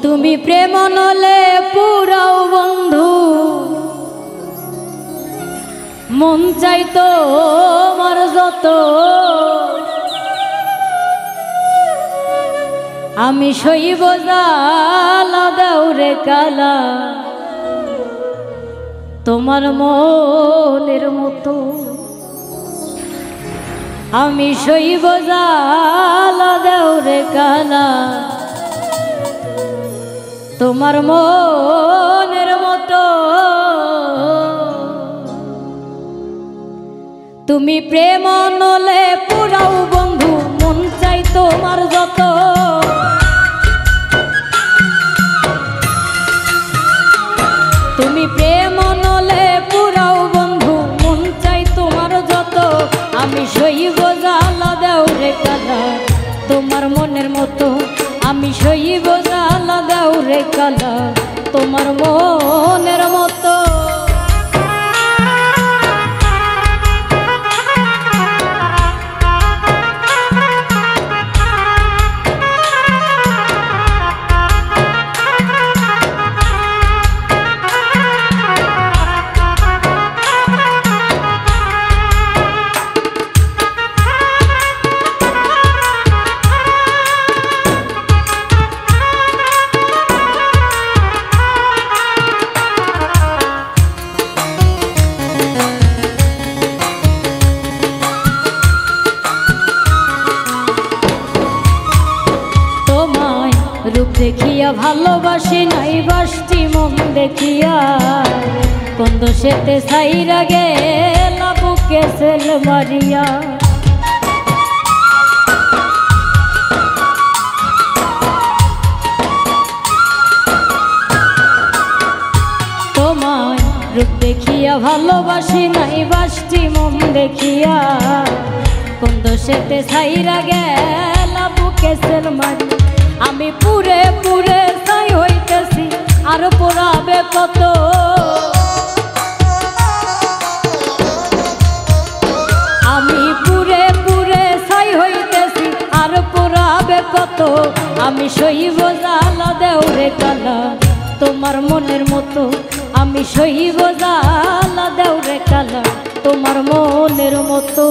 তুমি প্রেম নলে পুরাও বন্ধু মন চাইতো আমার যত আমি সইব জ্বালা দাউরে কালা তোমার মনের মতো আমি সইব জ্বালা দাউরে কালা তোমার মনের মতো তুমি প্রেম নলে পুরাও বন্ধু মন চাই তোমার যত তুমি প্রেম নলে পুরাও বন্ধু মন চাই তোমার যত আমি সইব জ্বালা দাউরে কালা তোমার মনের মতো আমি সইব জ্বালা দাউরে কালা তোমার মনের মতো রূপ দেখিয়া ভালোবাসি নাই বাসটি মন দেখিয়া কোন দোষেতে ছাইরা গেলা বুকে সেল মারিয়া তোমায় রূপ দেখিয়া ভালোবাসি নাই বাসটি মন দেখিয়া কোন দোষেতে ছাইরা গেলা বুকে সেল মারিয়া আমি পুরে পুরে ছাই হইতেছি আর পোড়াবে কত আমি পুরে পুরে ছাই হইতেছি আর পোড়াবে কত আমি সইব জ্বালা দেউরে কালা তোমার মনের মতো আমি সইব জ্বালা দেউরে কালা তোমার মনের মতো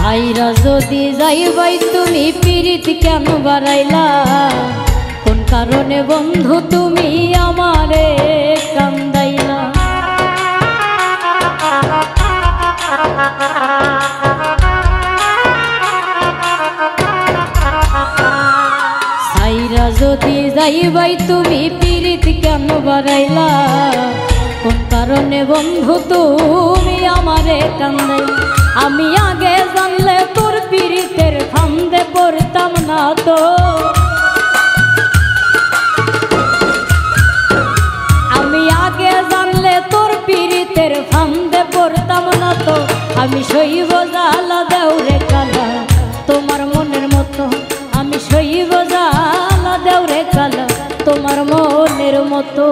আইরা যদি যাইবাই তুমি পিরিত কেন বাড়াইলা কোন কারণে বন্ধু তুমি আমারে কান্দাইলা আইরা যদি যাইবাই তুমি পিরিত কেন বাড়াইলা কোন কারণে বন্ধু তুমি আমারে কান্দাইলা আমি আগে জানলে তোর পিরিতের ফান্দে পড়তাম না তো আমি আগে জানলে তোর পিরিতের ফান্দে পড়তাম না তো আমি সইব জ্বালা দেউরে কালা তোমার মনের মতো আমি সইব জ্বালা দেউরে কালা তোমার মনের মতো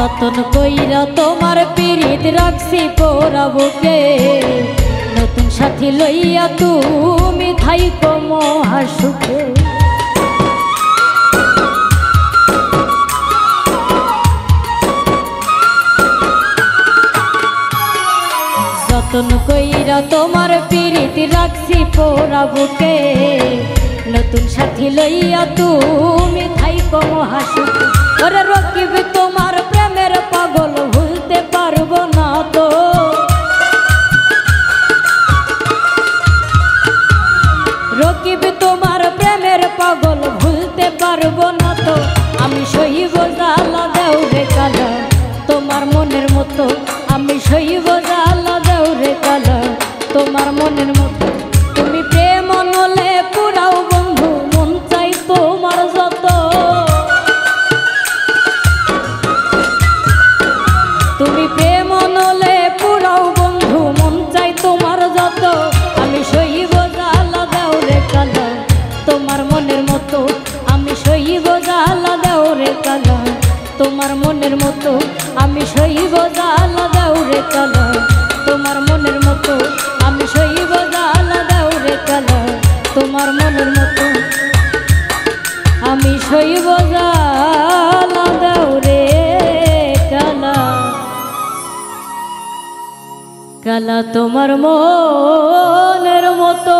যতন কইরা তোমার পিরিত রাখছি পোড়া বুকে নতুন সাথী লইয়া তুমি থাইকো মহা সুখে যতন কইরা তোমার পিরিত রাখছি পোড়া বুকে নতুন সাথী লইয়া তুমি থাইকো মহা সুখে ওরে রকিব তোমার প্রেমের পাগল ভুলতে পারবো না তো রকিব তোমার প্রেমের পাগল ভুলতে পারবো না তো আমি সইব জ্বালা দেও রে কালা তোমার মনের মতো আমি সইব জ্বালা দেও রে কালা তোমার মনের মতো তুমি প্রেম নলে পুরাও বন্ধু মন চাই তোমার যত তুমি প্রেম নলে পুরাও বন্ধু মন চাই তোমার যত আমি সইব জ্বালা দাও রে কালা তোমার মনের মতো আমি সইব জ্বালা দাও রে কালা তোমার মনের মতো আমি সইব জ্বালা দাও রে কালা তোমার মনের মতো আমি সইব জ্বালা দাও রে কালা তোমার মনের মতো আমি সইব জ্বালা দাও রে কালা কালা তোমার মনের মতো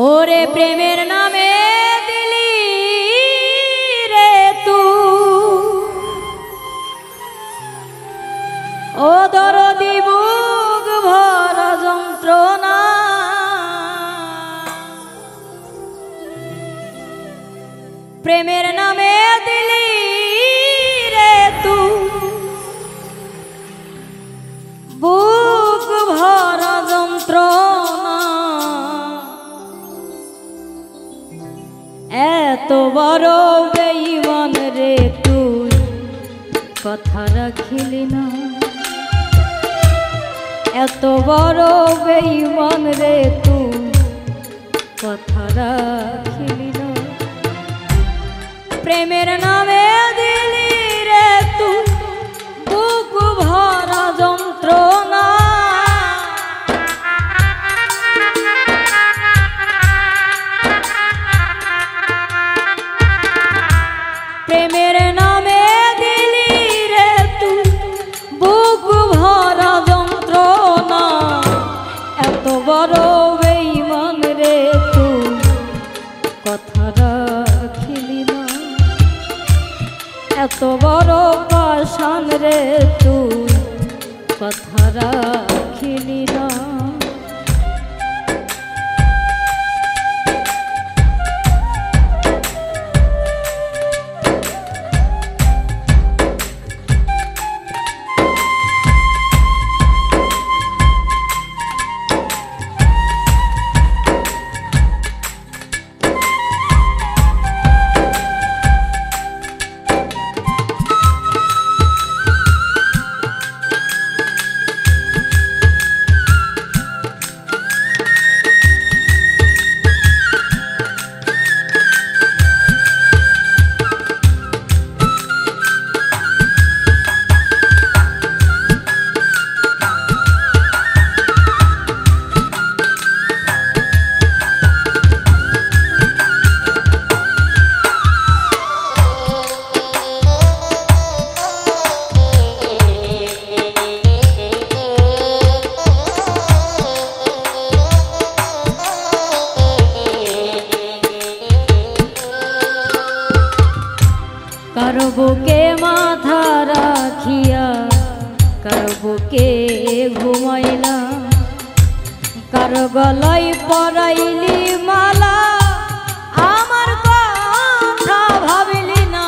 ওরে প্রেমের নামে দিলি রে তু ও দরদি বুক ভরা যন্ত্রণা প্রেমের নামে দিলি রে তু বুক ভরা যন্ত্রণা এত বড় বেঈমান রে তুই কথা রাখিলি না এত বড় বেঈমান রে তুই কথা রাখিলি না প্রেমের নামে দিলি রে তুই বুক ভরা যন্ত্রণা প্রেমের নামে দিলি রে তুই বুক ভরা যন্ত্রণা এত বড় বেঈমান রে তুই কথা রাখিলি না এত বড় পাষাণ রে তুই কথা রাখিলি না কারো বুকে মাথা রাখিয়া কারো বুকে ঘুমাইলা কারো গলায় পরাইলি মালা আমার কথা ভাবিলি না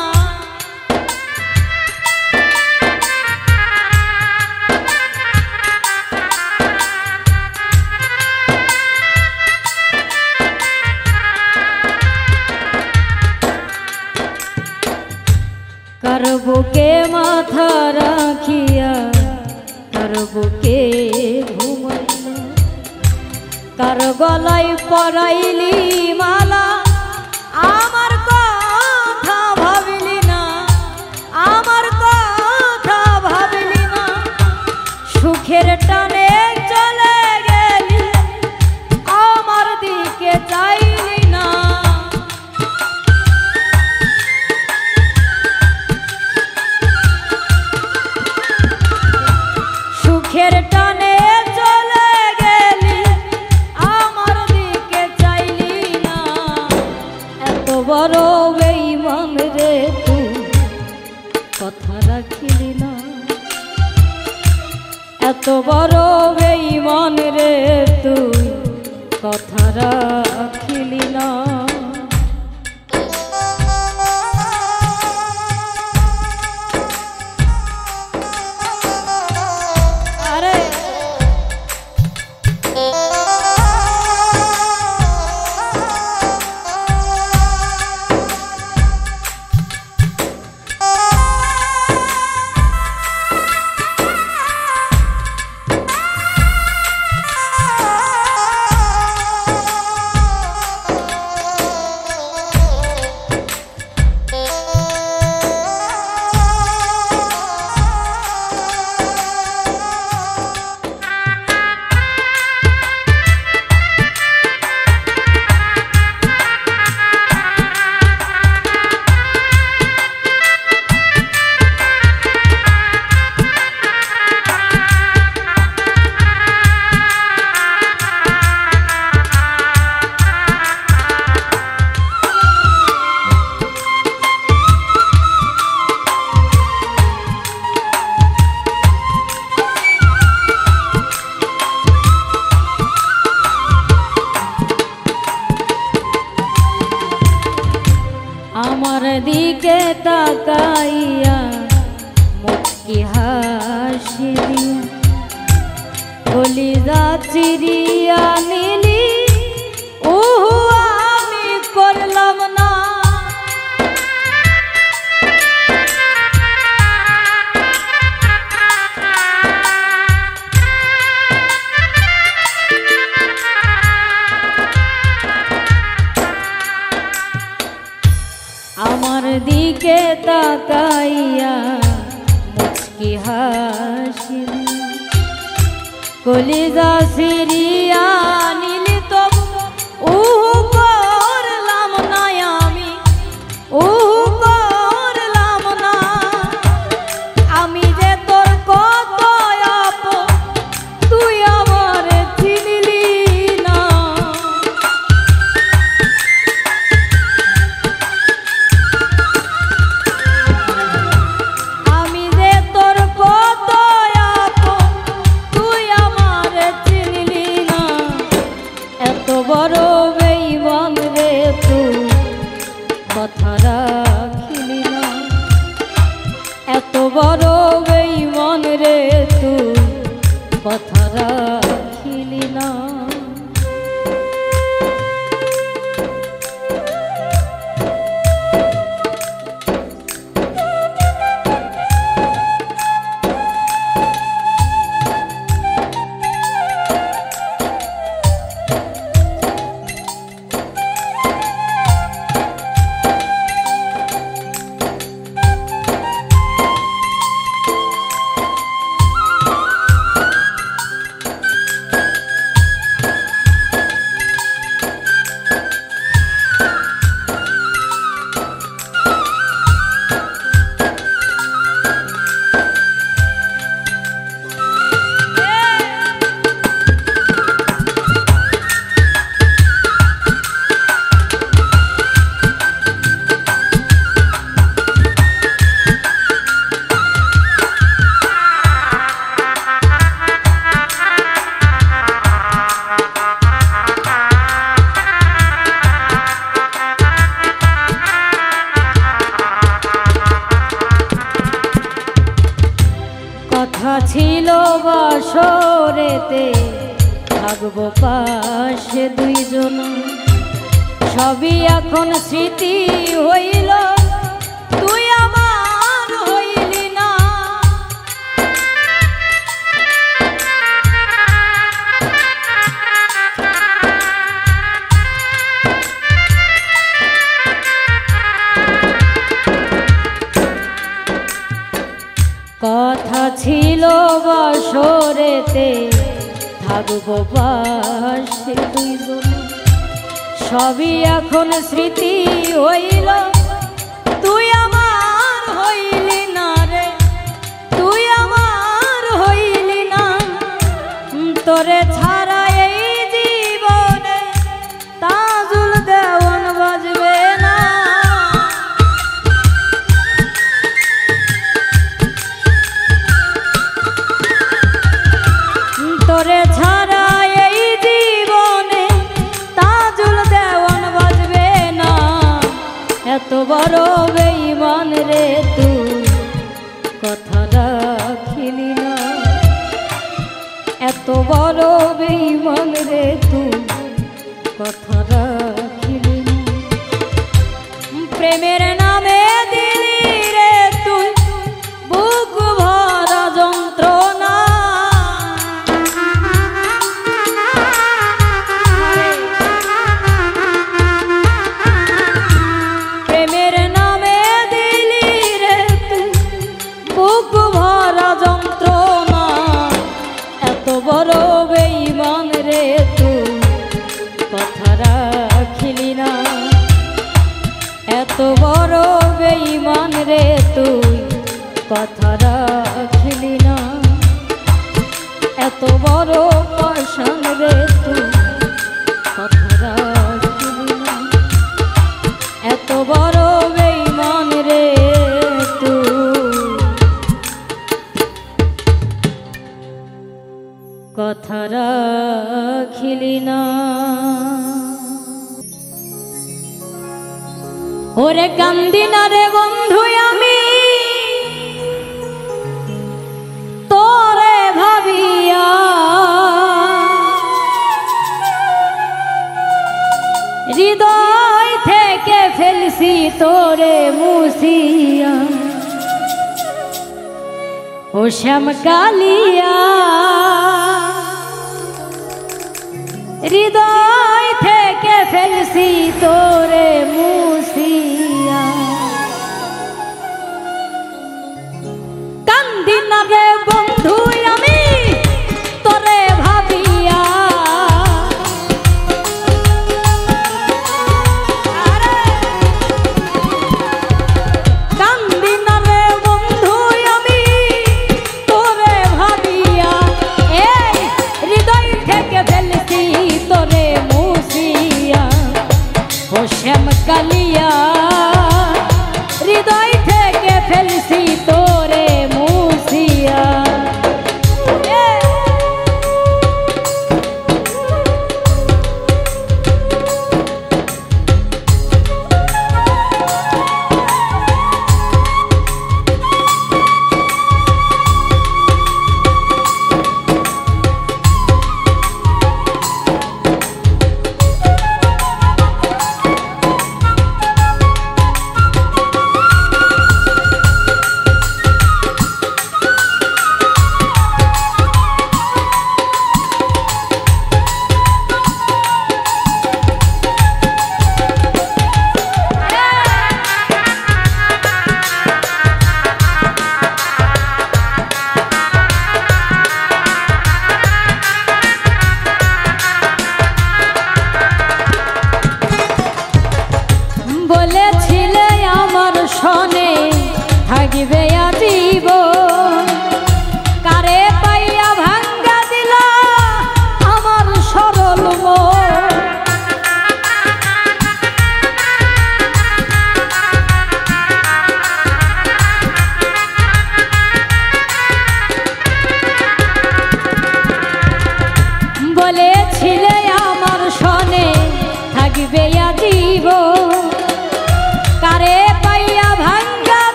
কার বুকে মাথা রাখিয়া কার বুকে ঘুমাইল, কার গলায় পরাইলি মালা আমার কথা ভাবিলি না, আমার কথা ভাবিলি না। সুখের টানে চলে গেলি আমার দিকে চাইলি না। সুখের টানে চলে গেলি আমার দিকে চাইলি না। এত বড় বেঈমান রে তুই কথা রাখিলি না, এত বড় বেঈমান রে তুই কথা রাখিলি না। আমার দিকে তাকাইয়া মুচকি হাসি দিয়া কলিজা চিরিয়া নিলি ওহু আমি করলাম না। আমার দিকে তাকাইয়া মুচকি হাসি কলিজা সিরিয়া নিলি তবু উহু করলাম না আমি, উহু করলাম না। আমি যে তোর কত আপন তুই আমার চিনলি না। বড় বেঈমান রে তুই কথা রাখিলি না, এত বড় বেঈমান রে তুই কথা রাখিলি না। ছিল বাসরেতে থাকবো পাশে দুইজন, সবই এখন স্মৃতি হইল তুই আমার মনেতে থাকবো পাশে দুইজন। সবই এখন স্মৃতি হইল, তুই আমার হইলি না রে, তুই আমার হইলি না। তোরে ছাড়া এই জীবনে তাজুল দেওয়ান বাজবে না। তোরে ছাড়া এই জীবনে তাজুল দেওয়ান বাজবে না। এত বড় বেঈমান রে তুই কথা রাখিলি না, এত বড় বেঈমান রে তুই কথা রাখিলি না। প্রেমের নামে দিলি রে তুই বুক ভরা যন্ত্রণা। প্রেমের নামে দিলি রে তুই বুক ভরা যন্ত্রণা। এত বড় বেঈমান রে তুই কথা রাখিলি না, এত বড় বেঈমান রে তুই কথা রাখিলি না। এত বড় পাষাণ রে তুই কথা রাখিলি না, এত বড় বেঈমান রে তুই কথা রাখিলি না। ওরে কান্দি না রে বন্ধু আমি তোরে ভাবিয়া, হৃদয় থেকে ফেলছি তোরে মুছিয়া। ও শ্যাম কালিয়া হৃদয় থেকে ফেলছি তোরে মুছিয়া। কান্দি না রে বন্ধু আমি তোরে ভাবিয়া, কান্দি না রে বন্ধু আমি তোরে ভাবিয়া। এই হৃদয় থেকে ফেলছি তোরে মুছিয়া। ও শ্যাম কালিয়া হৃদয় থেকে ফেলছি তোরে মুছিয়া।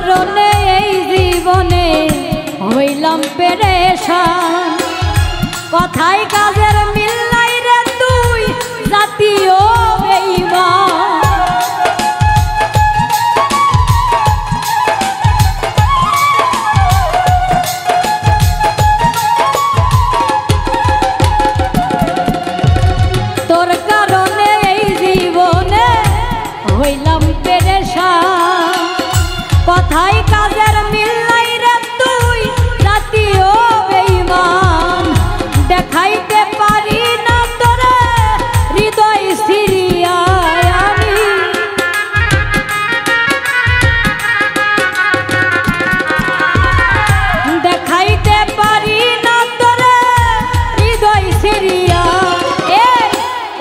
কারণে এই জীবনে হইলাম পেরেশান কথায় কাজের মিল নাই রে তুই জাতীয় বেঈমান তোর কারণে এই জীবনে হইলাম পেরেশান কথায় কাজের মিল নাই রে তুই জাতীয় বেঈমান দেখাইতে পারি না তোরে হৃদয় সিরিয়া আমি দেখাইতে পারি না তোরে হৃদয় সিরিয়া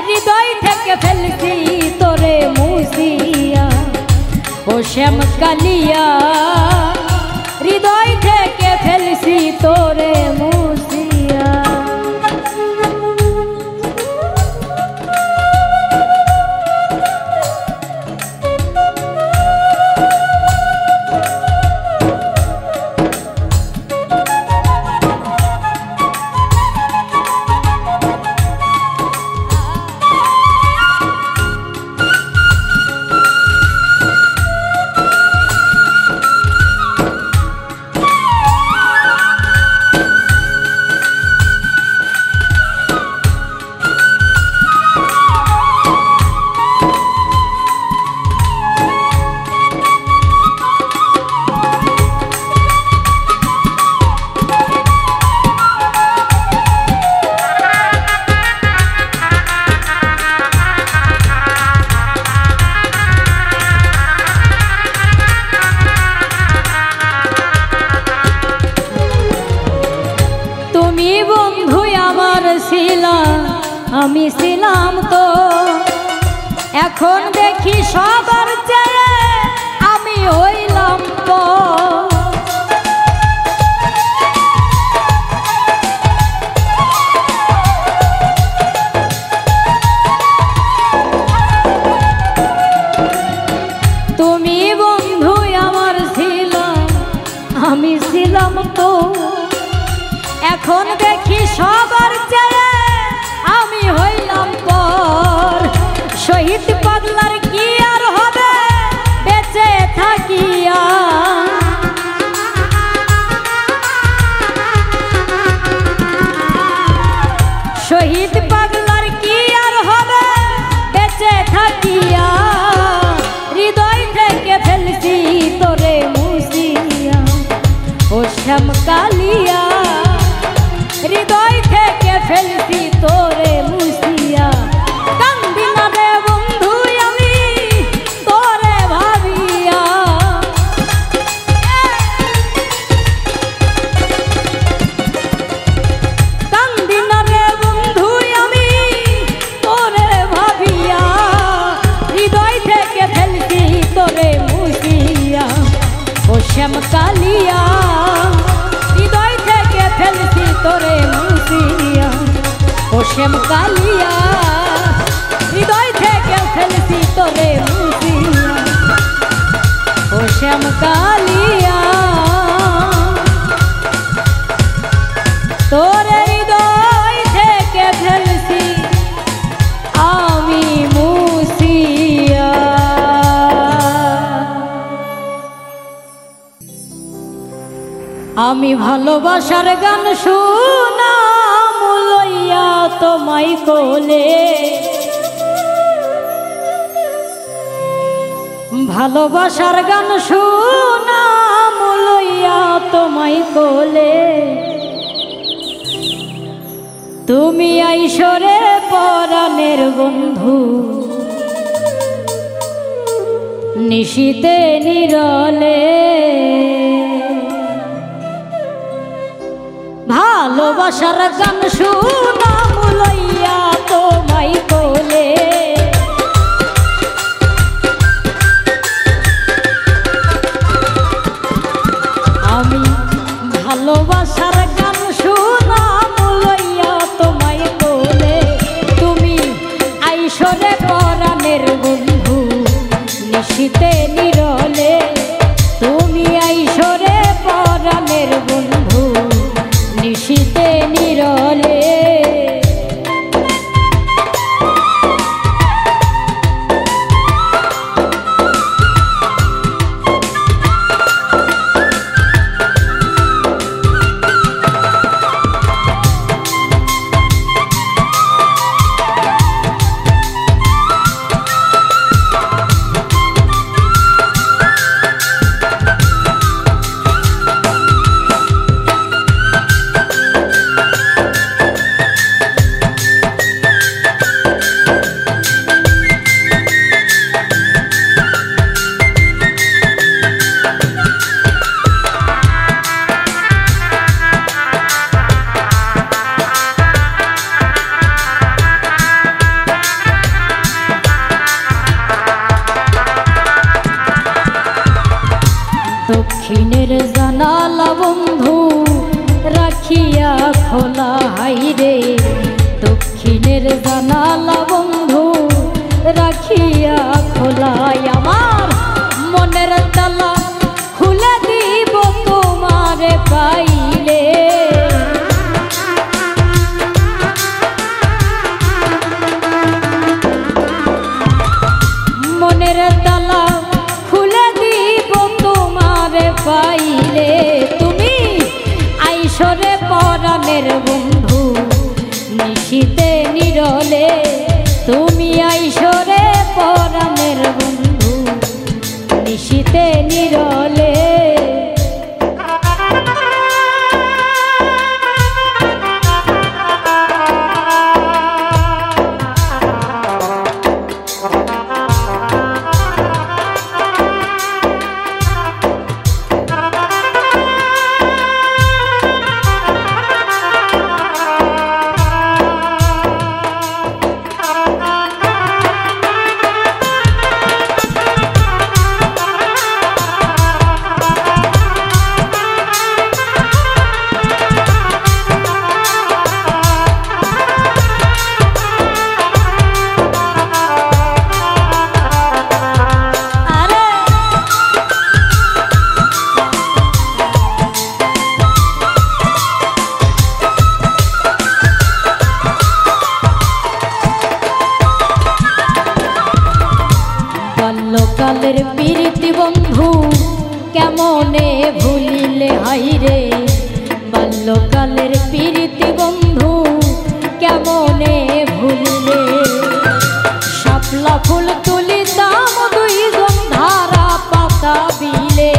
হৃদয় থেকে ফেলছি তোরে মুছিয়া ও শ্যাম কালিয়া হৃদয় থেকে ফেলছি তোরে মুছিয়া আমি ছিলাম তো এখন দেখি সবার চেয়ে আমি হইলাম তো তুমি বন্ধু আমার ছিলাম আমি ছিলাম তো এখন দেখি সবার চেয়ে আমি হইলাম পর শহীদ পাগলার কি আর হবে বেঁচে থাকিয়া শহীদ পাগলার কি আর হবে বেঁচে থাকিয়া হৃদয় থেকে ফেলছি তোরে মুছিয়া ও শ্যাম কালিয়া হৃদয় থেকে ফেলছি তোরে মুছিয়া কান্দি না রে বন্ধু আমি তোরে ভাবিয়া কান্দি না রে বন্ধু আমি তোরে ভাবিয়া হৃদয় থেকে ফেলছি তোরে মুছিয়া ও শ্যাম কালিয়া হৃদয় থেকে ফেলছি তোরে মুছিয়া ও শ্যাম কালিয়া হৃদয় থেকে ফেলছি তোরে মুছিয়া ও শ্যাম কালিয়া তোরে হৃদয় থেকে ফেলছি আমি মুছিয়া আমি ভালোবাসার গান শুনাম লইয়া তোমায় কোলে ভালোবাসার গান শুনাম লইয়া তোমায় কোলে তুমি আইসরে পরাণের বন্ধু নিশীতে নিরলে ভালোবাসার গান শুনাম লইয়া তোমায় কোলে আমি ভালোবাসার গান শুনাম লইয়া তোমায় কোলে তুমি আইসরে পরাণের বন্ধু নিশীতে নিরলে তুমি দক্ষিণের জানালা বন্ধু রাখিয়া খোলা, হাইরে দক্ষিণের জানালা বন্ধু রাখিয়া খোলা। আমার মনের তালা খুলে দিব তোমারে পাইলে, মনের তালা খুলে দিব তোমারে পাইলে। তুমি আইসরে পরাণের বন্ধু নিশীতে নিরলে, তুমি আইসরে পরাণের বন্ধু নিশীতে নিরলে। বাল্যকালের প্রীতি বন্ধু কেমনে ভুলিলে, হাইরে বাল্যকালের প্রীতি বন্ধু কেমনে ভুলিলে। শাপলা ফুল তুলিতাম দুইজন ধারা পাতা বিলে,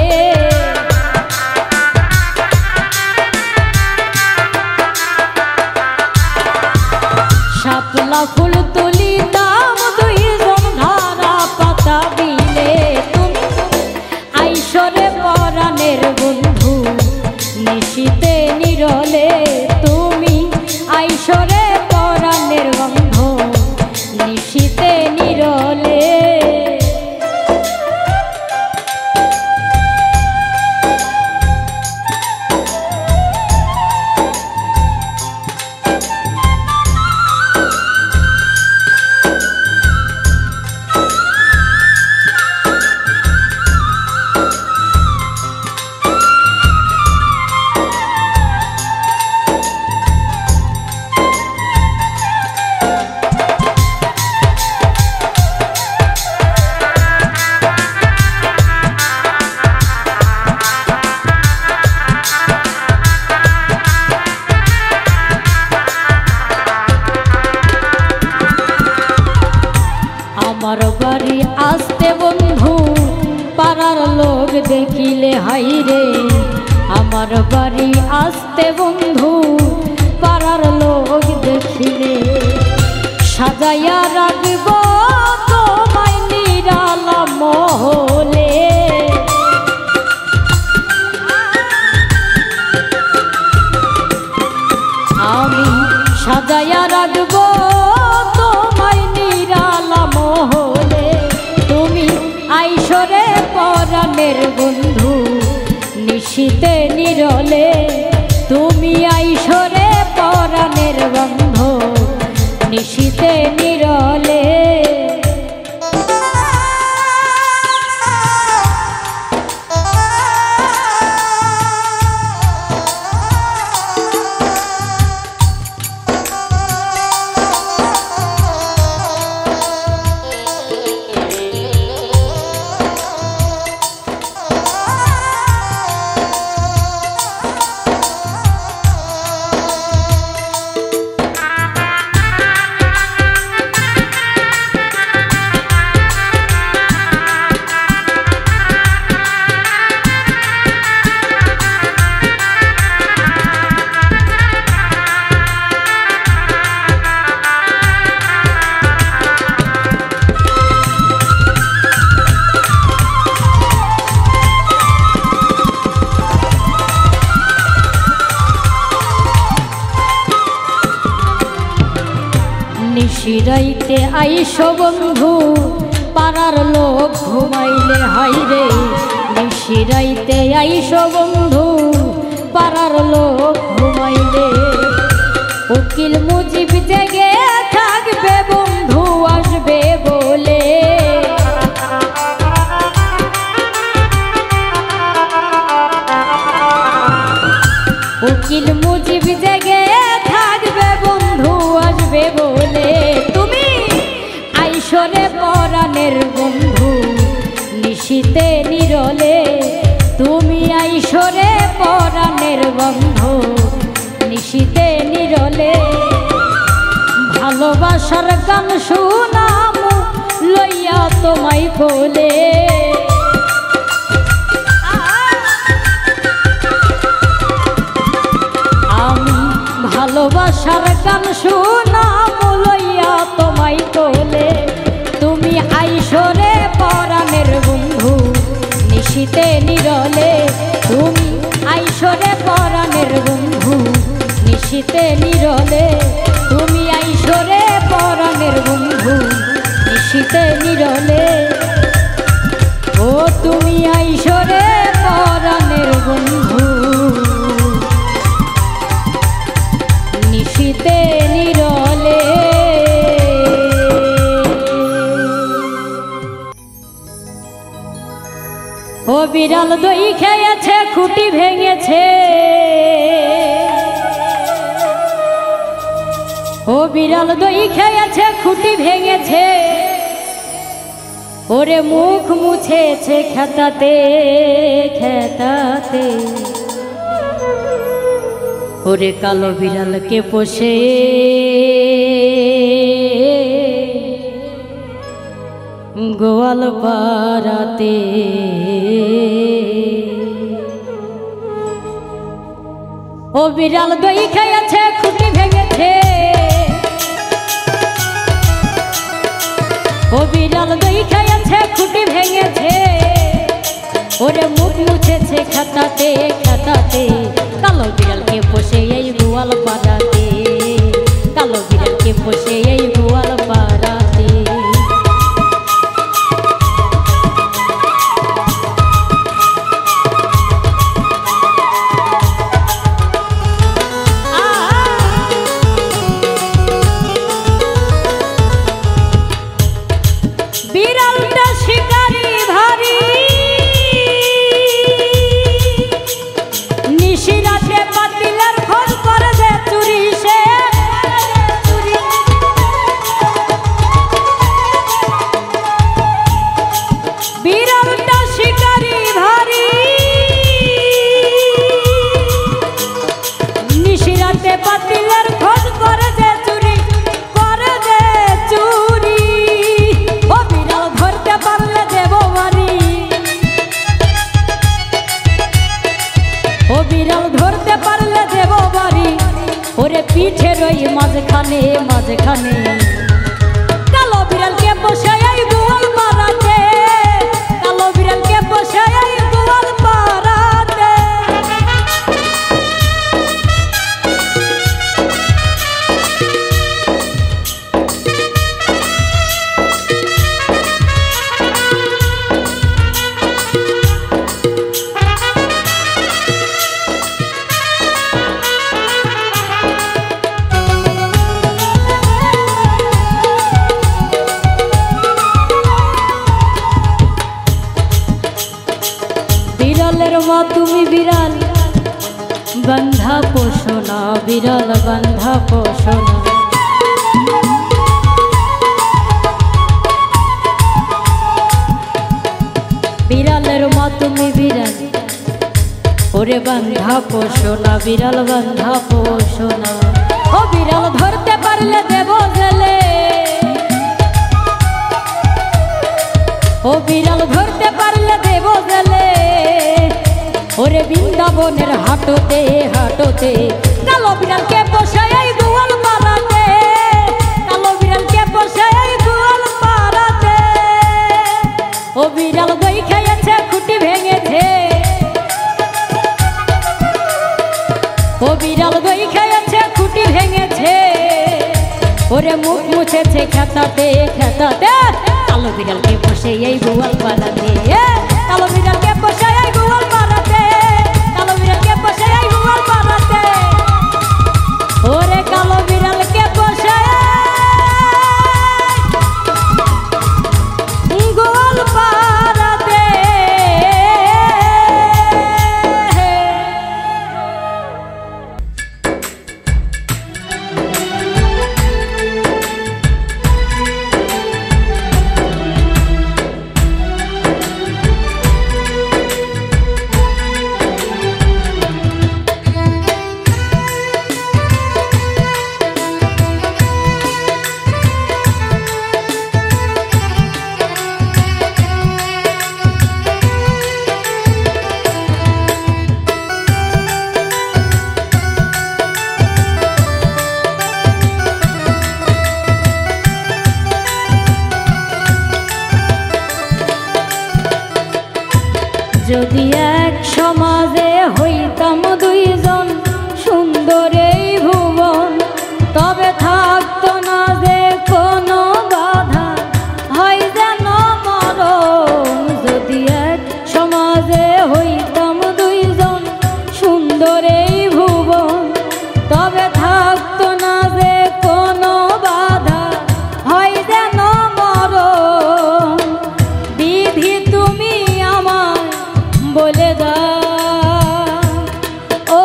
শাপলা ফুল তুলিতাম দুইজন ধারা পাতা বিলে। তুমি আইসরে পরাণের বন্ধু নিশীতে নিরলে, তুমি আইসরে পরাণের বন্ধু নিশীতে নিরলে। আমার বাড়ি আসতে বন্ধু পাড়ার লোক দেখিলে, হাইরে আমার বাড়ি আসতে বন্ধু পাড়ার লোক দেখিলে। সাজাইয়া রাখব তোমায় নিরালা মহলে, আমি সাজাইয়া রাখব তোমায় নিরালা মহলে। তুমি আইসরে পরাণের বন্ধু নিশীতে নিরলে, তুমি আইসরে পরাণের বন্ধু নিশীতে নিরলে। নিশিরাইতে আইসো বন্ধু পাড়ার লোক ঘুমাইলে, হাইরে নিশিরাইতে আইসো বন্ধু পাড়ার লোক ঘুমাইলে উকিল মুজিব জেগে থাকবে বন্ধু আসবে বলে উকিল মুজিব জেগে থাকবে বন্ধু আসবে বলে তুমি আইসরে পরাণের বন্ধু নিশীতে নিরলে তুমি আইসরে পরাণের বন্ধু নিশীতে নিরলে ভালোবাসার গান শুনাম লইয়া তোমায় কোলে আমি ভালোবাসার গান শুনাম লইয়া তোমায় কোলে তুমি আইসরে পরাণের বন্ধু নিশীতে নিরলে তুমি আইসরে পরাণের বন্ধু নিশীতে নিরলে তুমি আইসরে পরাণের বন্ধু নিশীতে নিরলে ও তুমি আইসরে পরাণের বন্ধু নিশীতে নিরলে ও বিড়াল দই খেয়েছে খুঁটি ভেঙেছে ও বিড়াল দই খেয়েছে খুঁটি ভেঙেছে ওরে মুখ মুছেছে খেতাতে খেতাতে ওরে কালো বিড়ালকে পোষে গোয়াল পাড়াতে ও বিড়াল দই খেয়েছে খুঁটি ভেঙেছে ও বিড়াল দই খেয়েছে খুঁটি ভেঙেছে ওরে মুখ মুছেছে খাতাতে খাতাতে কালো বিড়ালকে পোষে এই গোয়াল পাড়াতে কালো বিড়ালকে পোষে এই গোয়াল পাড়াতে বিড়ালটা শিকারি ভারী নিশিরাতে পাতিলের খোঁজ করে দে চুরি সে বিড়ালটা শিকারি ভারী নিশিরাতে পাতিলের খোঁজ করে দে চুরি করে দে চুরি ও বিড়াল ধরতে পারলে দেব বাড়ি ও বিড়াল ধরতে পারলে দেব বাড়ি ওরে পিঠে রই মাঝখানে মাঝখানে কালো বিড়ালকে বসে এই গোয়াল পাড়াতে কালো বিড়ালকে বসে এই গোয়াল পাড়াতে বিড়ালের মা তুমি বিড়াল বন্ধা পোষো না বিড়াল বন্ধা পোষো না বিড়ালের মা তুমি বিড়াল ওরে বন্ধা পোষো না বিড়াল বন্ধা পোষো না ও বিড়াল ধরতে পারলে দেব জেলে ও বিড়াল ধরতে পারলে দেব জেলে ওরে বৃন্দাবনের হাটতে হাটতে কালো বিড়ালকে বসে এই গোয়াল পাড়াতে কালো বিড়ালকে বসে এই গোয়াল পাড়াতে ও বিড়াল দই খেয়েছে খুঁটি ভেঙেছে ও বিড়াল দই খেয়েছে খুঁটি ভেঙেছে ওরে মুখ মুছেছে খেতাতে খেতাতে কালো বিড়ালকে বসে এই গোয়াল পাড়াতে কালো বিড়ালকে বসে এই গোয়াল পাড়াতে যদি এক সমাজে হইতাম দুইজন সুন্দর এই ভুবন, তবে থাকতো না যে কোনো বাধা, হয় যেন মরণ। যদি এক সমাজে হইতাম দুইজন সুন্দর এই ভুবন, তবে থাকতো না যে কোনো বাধা, হয় যেন মরণ। বিধি তুমি আমায় বলে দাও, ও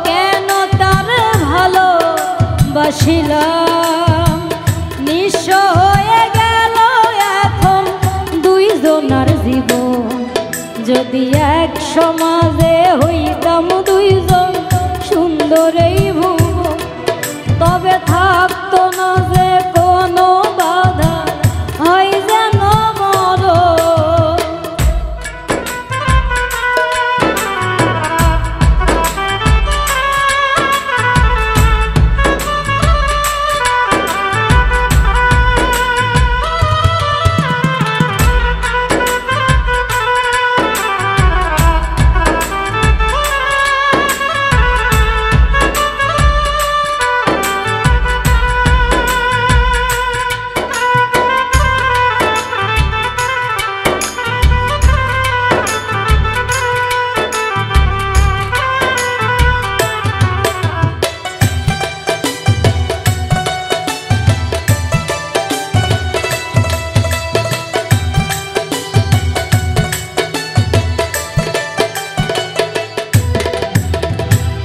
কেন তার ভালোবাসিলাম। নিঃস্ব হয়ে গেল এখন দুইজনার জীবন। যদি এক সমাজে হইতাম দুইজন সুন্দর এই ভুবন, তবে থাকতো না যে কোনো বাধা, হয় যেন মরণ।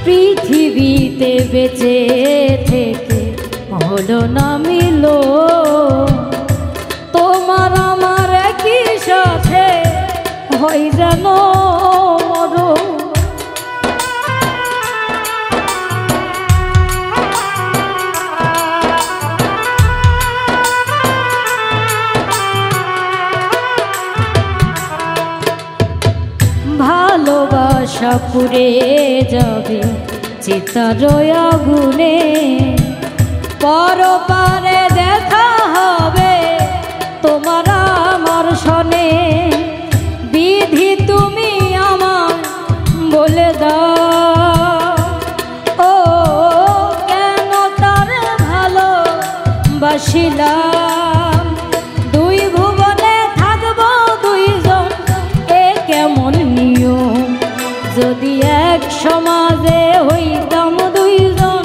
পৃথিবীতে বেঁচে থেকে হলো না মিলো, তোমার আমার একই সাথে হয় যেন মরণ। ভালোবাসা পুড়ে যাবে চিতার আগুনে, পরপারে দেখা হবে তোমার আমার সনে। বিধি তুমি আমার বলে দাও, ও কেন তার ভালোবাসিলাম। দুই ভুবনে থাকবো দুইজন, এ কেমন নিয়ম। যদি এক সমাজে হইতাম দুইজন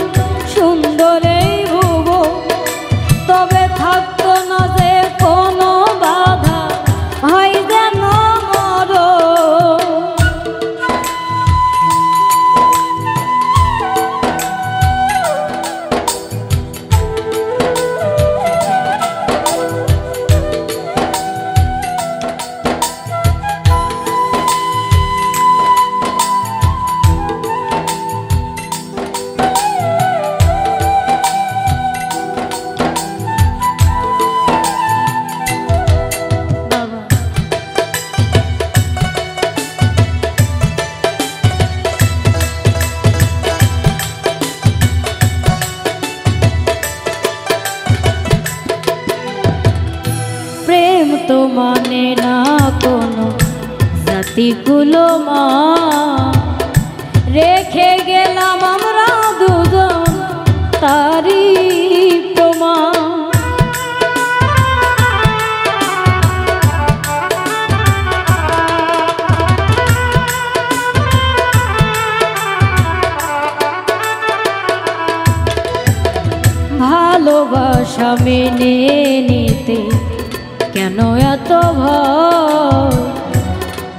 সুন্দর এই ভুবন, তবে থাকতো না যে কোনো বাধা, হয় যেন মরণ। প্রেম তো মানে না কোনো জাতিগুলো মা, রেখে গেলাম আমরা দুজন তারি প্রমাণ। ভালোবাসা মেনে নিতে কেন এত ভয়,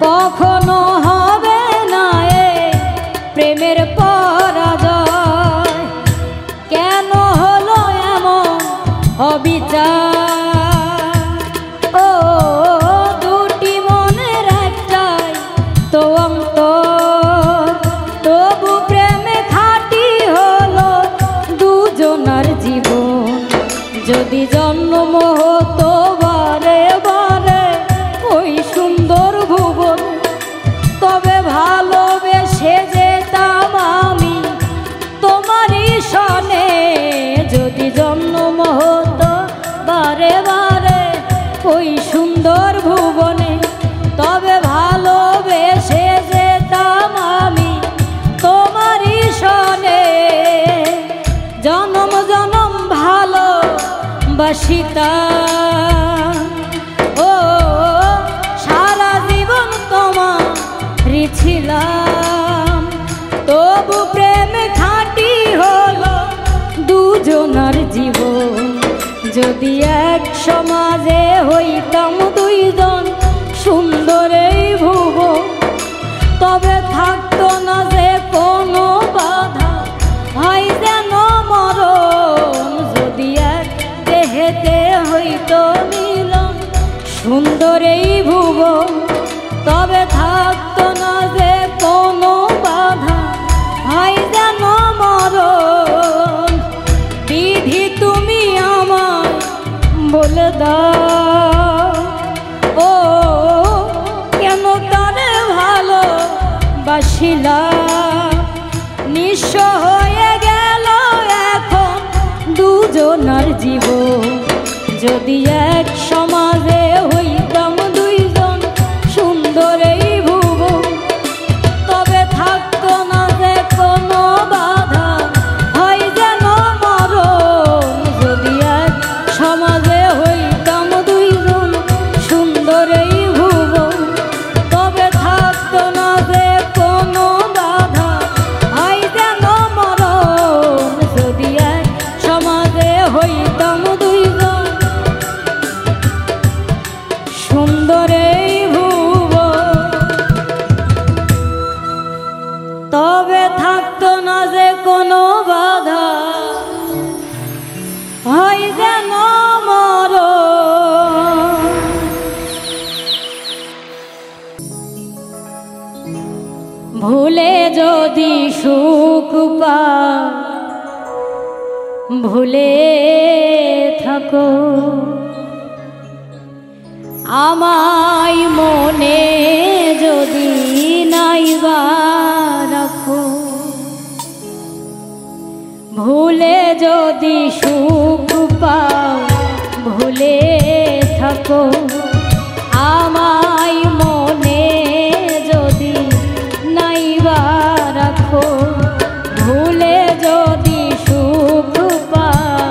কখনো হবে না এ প্রেমের পরাজয়। কেন হলো এমন অবিচার, ও দুটি মনের একটাই তো অন্তর, তবু প্রেমে খাঁটি হলো দুজনার জীবন। যদি জন্ম হতো বারে বারে ওই সুন্দর ভুবন, তবে ভালোবেসে যেতাম ভালোবাসিতা ও সারা জীবন তোমারই ছিলাম, তবু প্রেম খাঁটি হলো দুজনার জীবন। যদি এক সমাজে হইতাম দুইজন সুন্দর এই ভুবন, তবে থাকতো না যে কোনো বাধা, হয় যেন মরণ। যদি এক দেহেতে হইতো মিলন সুন্দর এই ভুবন, তবে থাকতো না যে কোনো বাধা, হয় যেন মরণ। বিধি তুমি আমায় বলে দাও ও কেন তারে ভালোবাসিলাম, নিঃস্ব হয়ে গেল এখন দুজনার জীবন। যদি এক সমাজে হইতাম দুইজন সুন্দর এই ভুবন, তবে থাকতো না যে কোনো বাধা, হয় যেন মরণ। যদি এক সমাজে হইতাম দুইজন সুন্দর এই ভুবন, তবে থাকতো না যে কোনো বাধা, হয় যেন মরণ। যদি এক সমাজে হইতাম দুইজন সুন্দর এই ভুবন, তবে থাকতো না যে কোনো বাধা, হয় যেন মরণ। ভুলে যদি সুখ পাও ভুলে থাকো, আমায় মনে যদি নাইবা রাখো। ভুলে যদি সুখ পাও ভুলে থাকো, আমায় মনে যদি নাইবা রাখো। ভুলে যদি সুখ পাও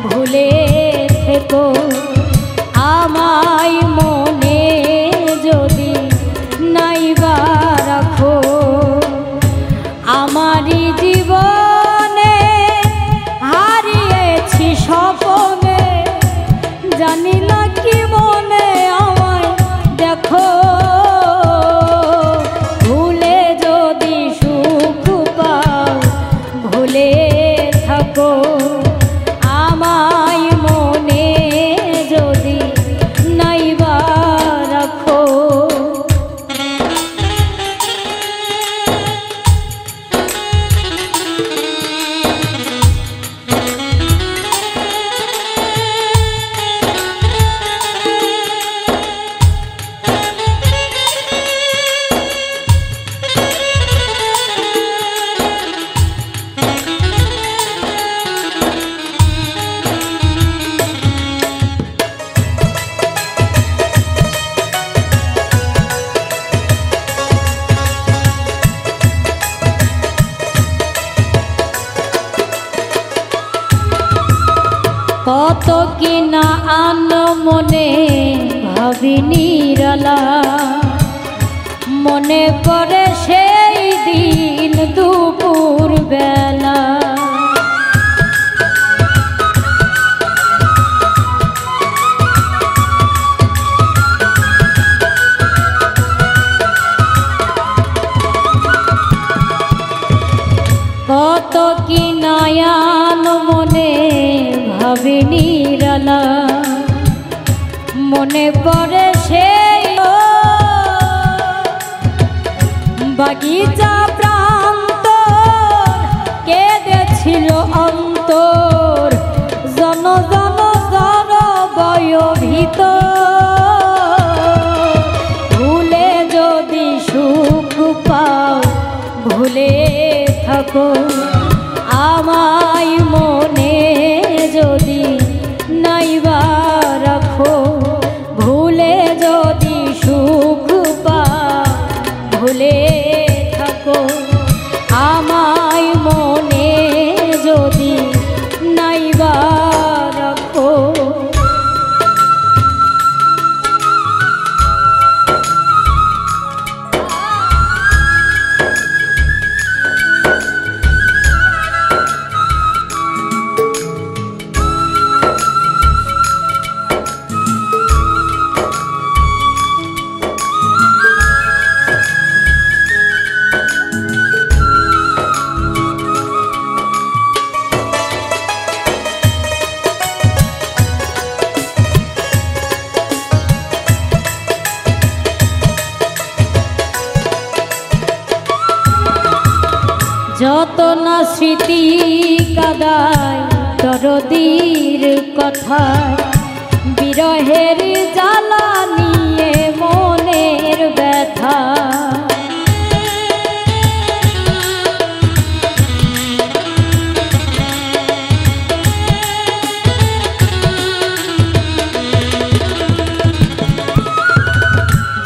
ভুলে থেকো, আমায় মনে যদি নাইবা রাখো। আমারই জীবনে হারিয়েছি স্বপনে, জানি না কি মনে আমায় দেখো। ভুলে যদি সুখ পাও ভুলে থাকো, আমায় মনে যদি নাইবা রাখো। কত কিনা আন মনে ভাবি নিরালা, মনে পড়ে সেই দিন দুপুর বেলা। কত কিনা আন মনে ভাবি নিরালা, মনে পড়ে সেই বাগিচা প্রান্ত কেঁদেছিল অন্তর, জন জন জন বয় ভিতর। ভুলে যদি সুখ পাও ভুলে থাকো, আমায় মনে যদি নাইবা রাখো। ভুলে যদি সুখ পাও ভুলে থাকো, আমায় মনে যদি নাইবা রাখো। যত না স্মৃতি কাদায় দরদির কথা, বিরহের জ্বালা নিয়ে মনের ব্যথা।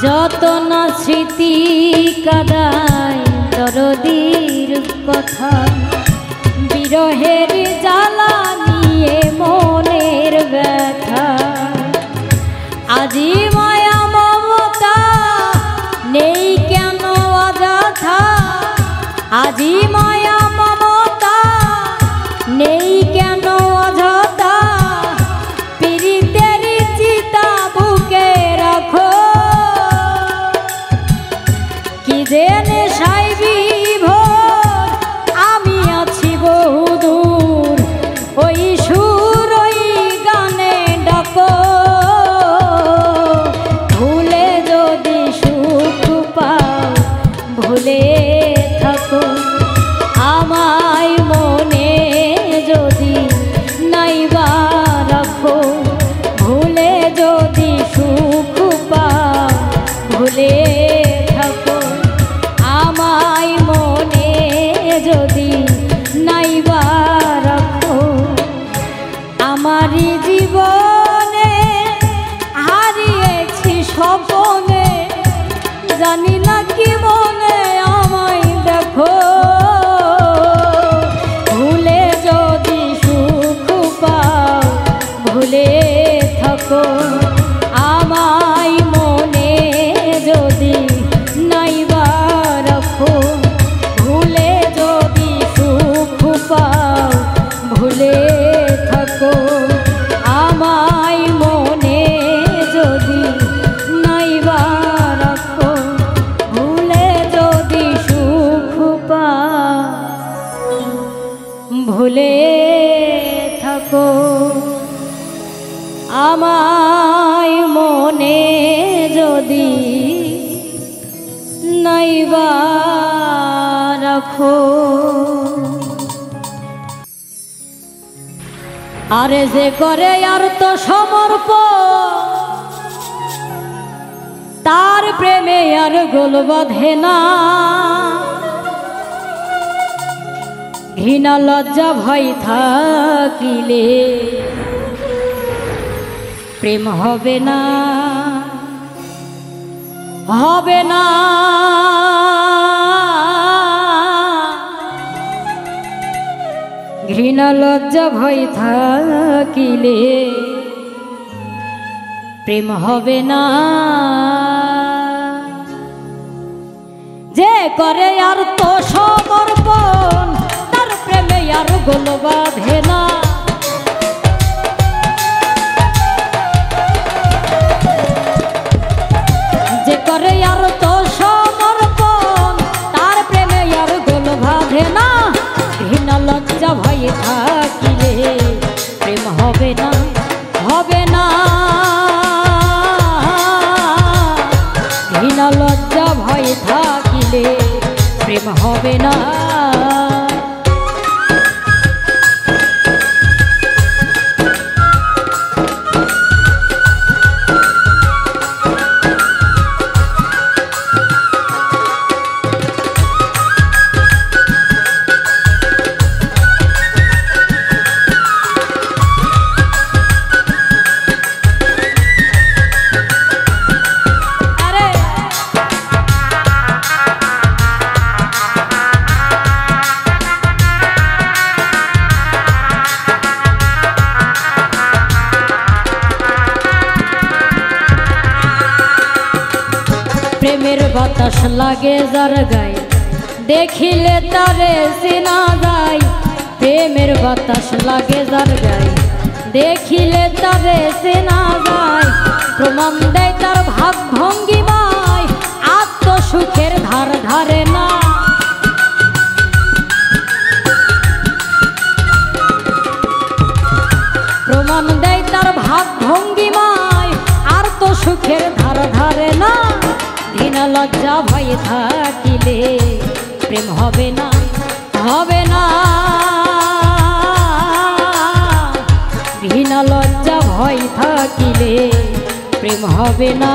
যত না স্মৃতি কাদায় দরদির কথা, বিরহের জ্বালা নিয়ে মনের ব্যথা। আজি মায়া মমতা নেই কেন অযথা, আজি মায়া মমতা নেই কেন অযথা, পীড়িতের চিতা বুকে রাখো। কি জেনে সাইবি ভোর আমি আছি বহুদূর, ওই সুর ওই গানে ডাকো। ভুলে যদি সুখ পাও ভুলে থাকো, আমায় মনে যদি নাইবা রাখো। ভুলে যদি সুখ পাও ভুলে থাকো, আমায় মনে যদি নাইবা রাখো। আমারই জীবনে হারিয়েছি স্বপনে, জানি না কি মনে আমায় দেখো। ভুলে যদি সুখ পাও ভুলে থাকো, আমায় মনে যদি নাইবা রাখো। ভুলে যদি সুখ পাও ভুলে থাকো, আমায় মনে যদি নাইবা রাখো। ভুলে যদি সুখ পাও ভুলে থাকো, আমায় মনে যদি নাইবা রাখো। আরে যে করে আর তো সমর্পণ, তার প্রেমে আর গোল বাঁধে না। ঘৃণা লজ্জা ভয় থাকিলে প্রেম হবে না, হবে না। ঘৃণা লজ্জা ভয় থাকিলে প্রেম হবে না। যে করে আর তো সমর্পণ, তার প্রেমে আর গোল বাঁধে না। যে করে আর তো সমর্পণ, তার প্রেমে আর গোল বাঁধে না। ঘৃণা লজ্জা ভয় থাকিলে প্রেম হবে না, হবে না। ঘৃণা লজ্জা ভয় থাকিলে প্রেম হবে না। প্রেমের বাতাস লাগে যার গায়ে, দেখিলে তারে চেনা যায়। প্রেমের বাতাস লাগে যার গায়ে, দেখিলে তারে চেনা যায়। প্রমাণ দেয় তার ভাব ভঙ্গিমায়, আত্মসুখের ধার ধারে না। প্রমাণ দেয় তার ভাব ভঙ্গিমায়, আত্মসুখের ধার ধারে না। ঘৃণা লজ্জা ভয় থাকিলে প্রেম হবে না, হবে না, ঘৃণা লজ্জা ভয় থাকিলে প্রেম হবে না।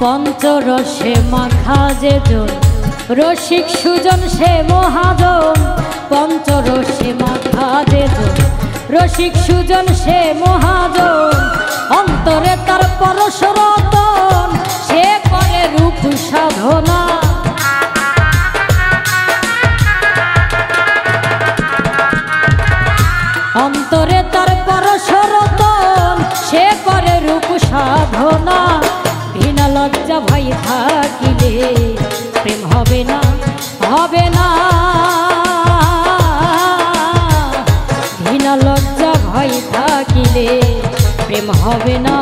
পঞ্চরসে মাখা যে জন রসিক সুজন সে মহাজন, পঞ্চরসে মাখা যে জন রসিক সুজন সে মহাজন, অন্তরে তার পরশ রতন সে করে রূপ সাধনা। অন্তরে তার পরশ রতন সে করে রূপ সাধনা। ঘৃণা লজ্জা ভয় থাকিলে প্রেম হবে না, হবে না, ঘৃণা লজ্জা ভয় থাকিলে প্রেম হবে না।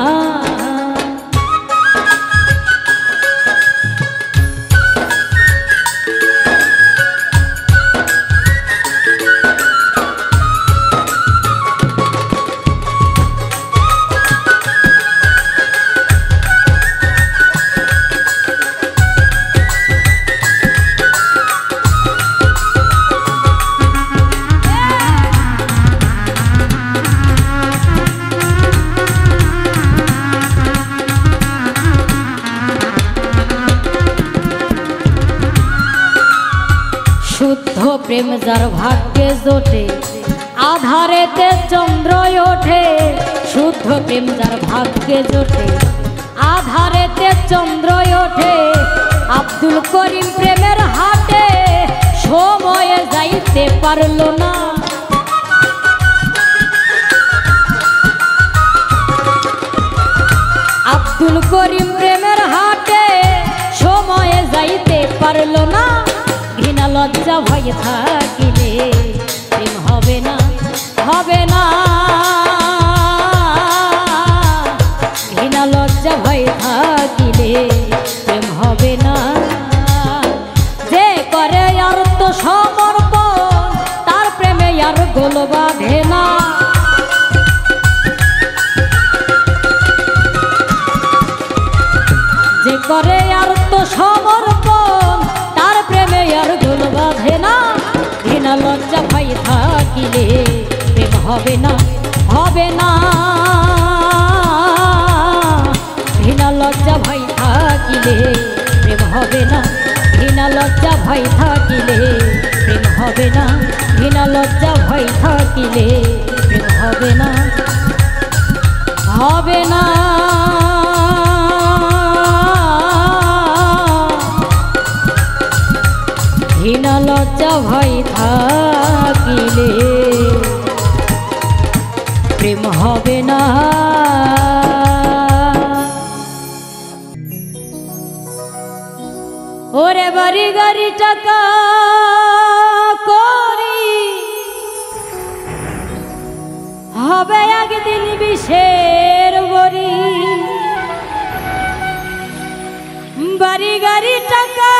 শুদ্ধ প্রেম যার ভাগ্যে জোটে আধারেতে চন্দ্র ওঠে, শুদ্ধ প্রেম যার ভাগ্যে জোটে আধারেতে চন্দ্র ওঠে। আব্দুল করিম প্রেমের হাটে সময়ে যাইতে পারল না, আব্দুল করিম প্রেমের হাটে সময়ে যাইতে পারল না। ঘৃণা লজ্জা ভয় থাকিলে প্রেম হবে না, হবে না, ঘৃণা লজ্জা ভয় থাকিলে প্রেম হবে না। যে করে আর তো সমর্পণ তার প্রেমে আর গোল বাঁধে না। যে করে আর তো সমর্পণ তার প্রেমে আর গোল বাঁধে না। ঘৃণা লজ্জা ভয় থাকিলে প্রেম হবে না, হবে না, ঘৃণা লজ্জা ভয় থাকিলে প্রেম হবে না, ঘৃণা লজ্জা ভয় থাকিলে প্রেম হবে না, ঘৃণা লজ্জা ভয় থাকিলে প্রেম হবে না, হবে না। ঘৃণা লজ্জা ভয় থাকিলে প্রেম হবে না। ওরে বাড়ি গাড়ি টাকা করি হবে একদিন বিষের বড়ি, বাড়ি গাড়ি টাকা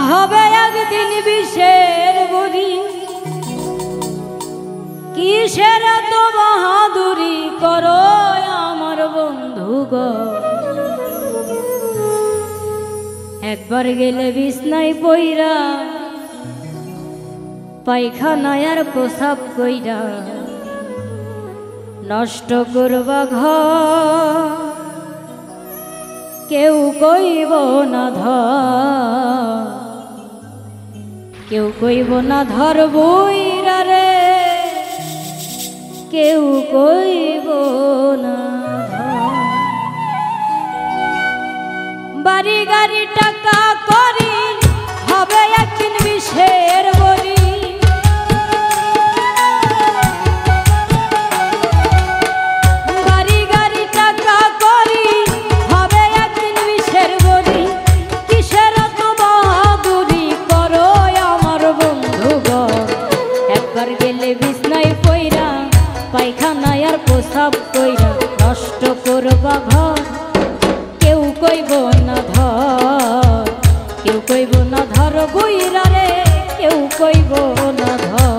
হবে একদিন বিষের বড়ি। কিসের তো বাহাদুরি করো আমার বন্ধুগণ, একবার গেলে বিছনায় পইরা পায়খানায় আর প্রসাব কইরা নষ্ট করবা ঘর, কেউ কইব না ধর, কেউ কইব না ধর বইরা রে, কেউ কইব না ধর। বাড়ি গাড়ি টাকা করি হবে একদিন বিষের বড়ি, কইব না ধর, কেউ কইব না ধর বুইরা রে, কেউ কইব না ধর।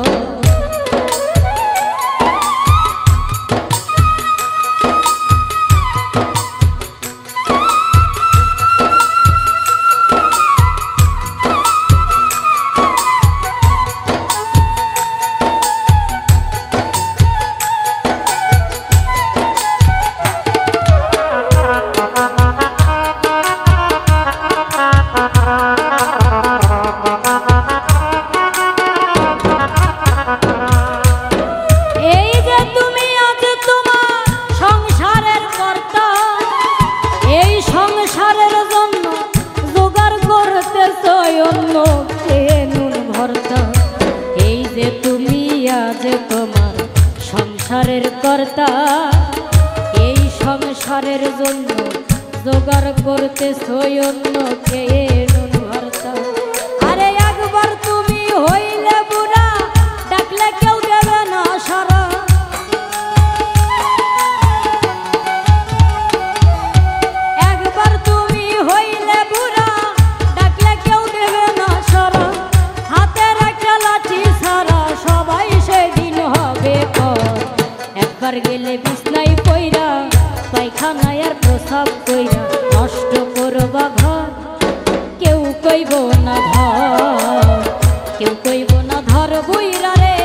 তোমার সংসারের কর্তা, এই সংসারের জন্য জোগাড় করতেছো অন্য কে নুন ভর্তা। আরে একবার তুমি হইলে বুড়া, ডাকলে কেউ দেবে না সারা। একবার তুমি হইলে বুড়া, ডাকলে কেউ দেবে না সারা। হাতের একটা লাঠি ছাড়া সবাই সেদিন হবে পর। একবার গেলে বিছনায় পইরা, পায়খানায় আর প্রসাব কইরা নষ্ট করবা ঘর, কেউ কইব না ধর, কেউ কইব না ধর বুইরা রে,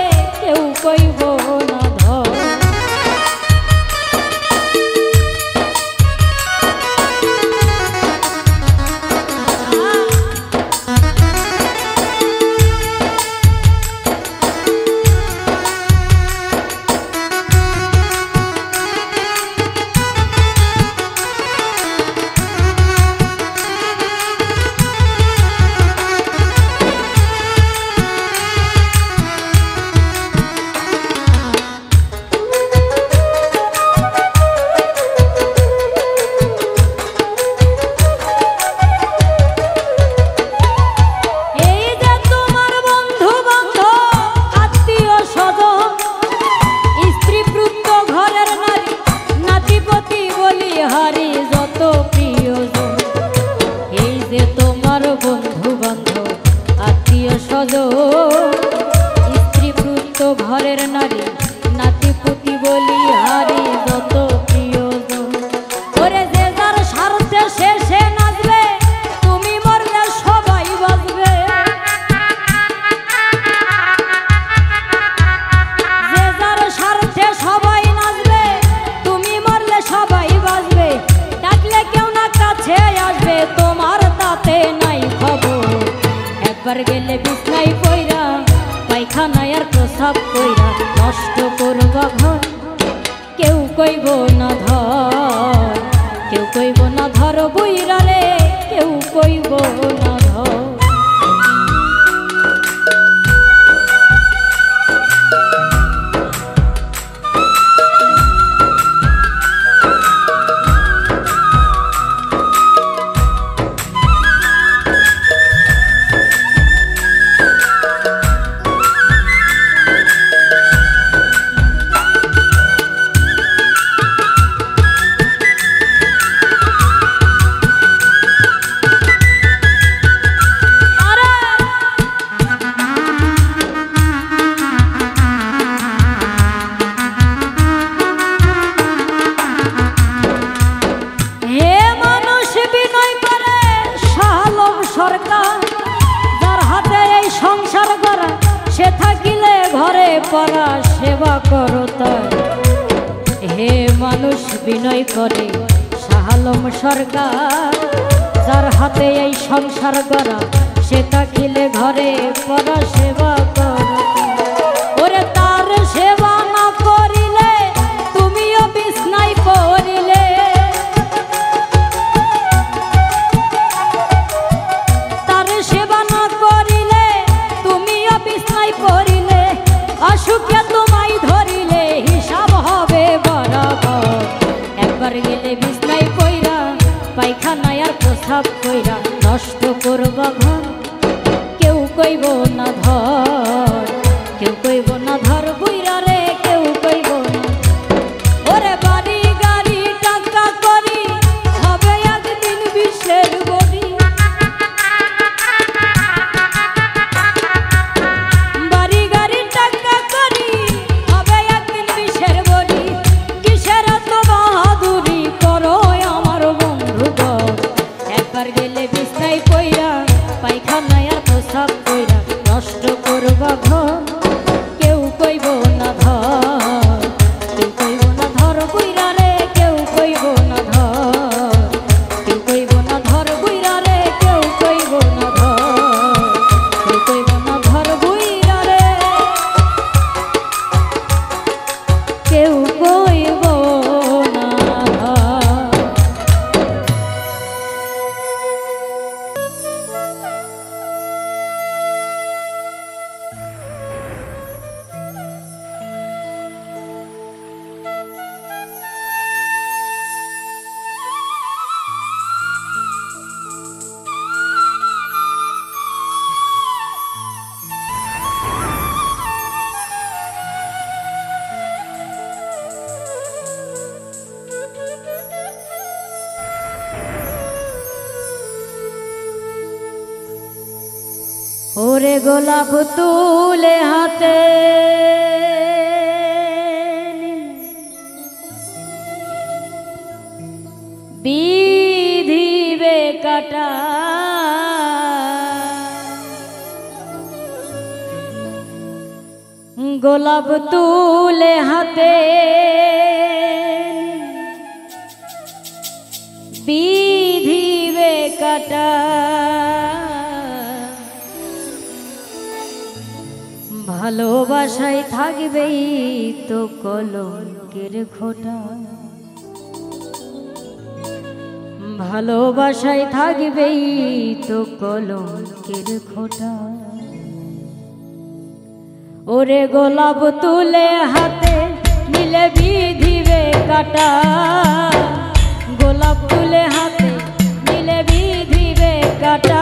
কেউ কইব না ধর। স্ত্রী পুত্র ঘরের নারী, নাতিপুতি বলি হারি যত প্রিয়জন। ওরে যে যার স্বার্থে শেষে নাচবে, তুমি মরলে সবাই বাঁচবে। যে যার স্বার্থে সবাই নাচবে, তুমি মরলে সবাই বাঁচবে। ডাকলে কেউ না কাছে আসবে, তোমার তাতে নাই খবর। একবার গেলে বিছনায় পইরা, পায়খানায় আর প্রসাব কইরা নষ্ট করবা ঘর, কেউ কইব না ধর, কেউ কইব না ধর বুইরা রে, কেউ কইব না ধর। যার হাতে এই সংসার গড়া, সে থাকিলে ঘরে পড়া সেবা করো তার। হে মানুষ বিনয় করে শাহ আলম সরকার, যার হাতে এই সংসার গড়া, সে থাকিলে ঘরে পড়া সেবা করো। ওরে তার সেবা না করিলে, তুমিও বিছনায় পড়িলে। অসুখে তোমায় ধরিলে হিসাব হবে বরাবর। একবার গেলে বিছনায় পইরা, পায়খানায় আর প্রসাব কইরা নষ্ট করবা ঘর, কেউ কইব না ধর, কেউ কইব না ধর বুইরা রে, কেউ কইব না। ওরে বাড়ি গাড়ি টাকা করি হবে একদিন বাঁধন কেউ কইব না ধর, কেউ কইব না ধর বুইরা রে, কেউ কইব না ধর, কেউ কইব না ধর বুইরা রে, কেউ কইব না ধর, কেউ কইব না ধর বুইরা রে, কেউ কইব না ধর। ওরে গোলাপ তুলে হাতে বিধিবে কাটা, গোলাপ তুলে হাতে বিধিবে কাটা, ভালোবাসায় থাকবেই তো কলঙ্কের খোঁটা, ভালোবাসায় থাকবেই তো কলঙ্কের খোঁটা। ওরে গোলাপ তুলে হাতে নিলে বিধিবে কাটা, গোলাপ তুলে হাতে নিলে বিধিবে কাটা,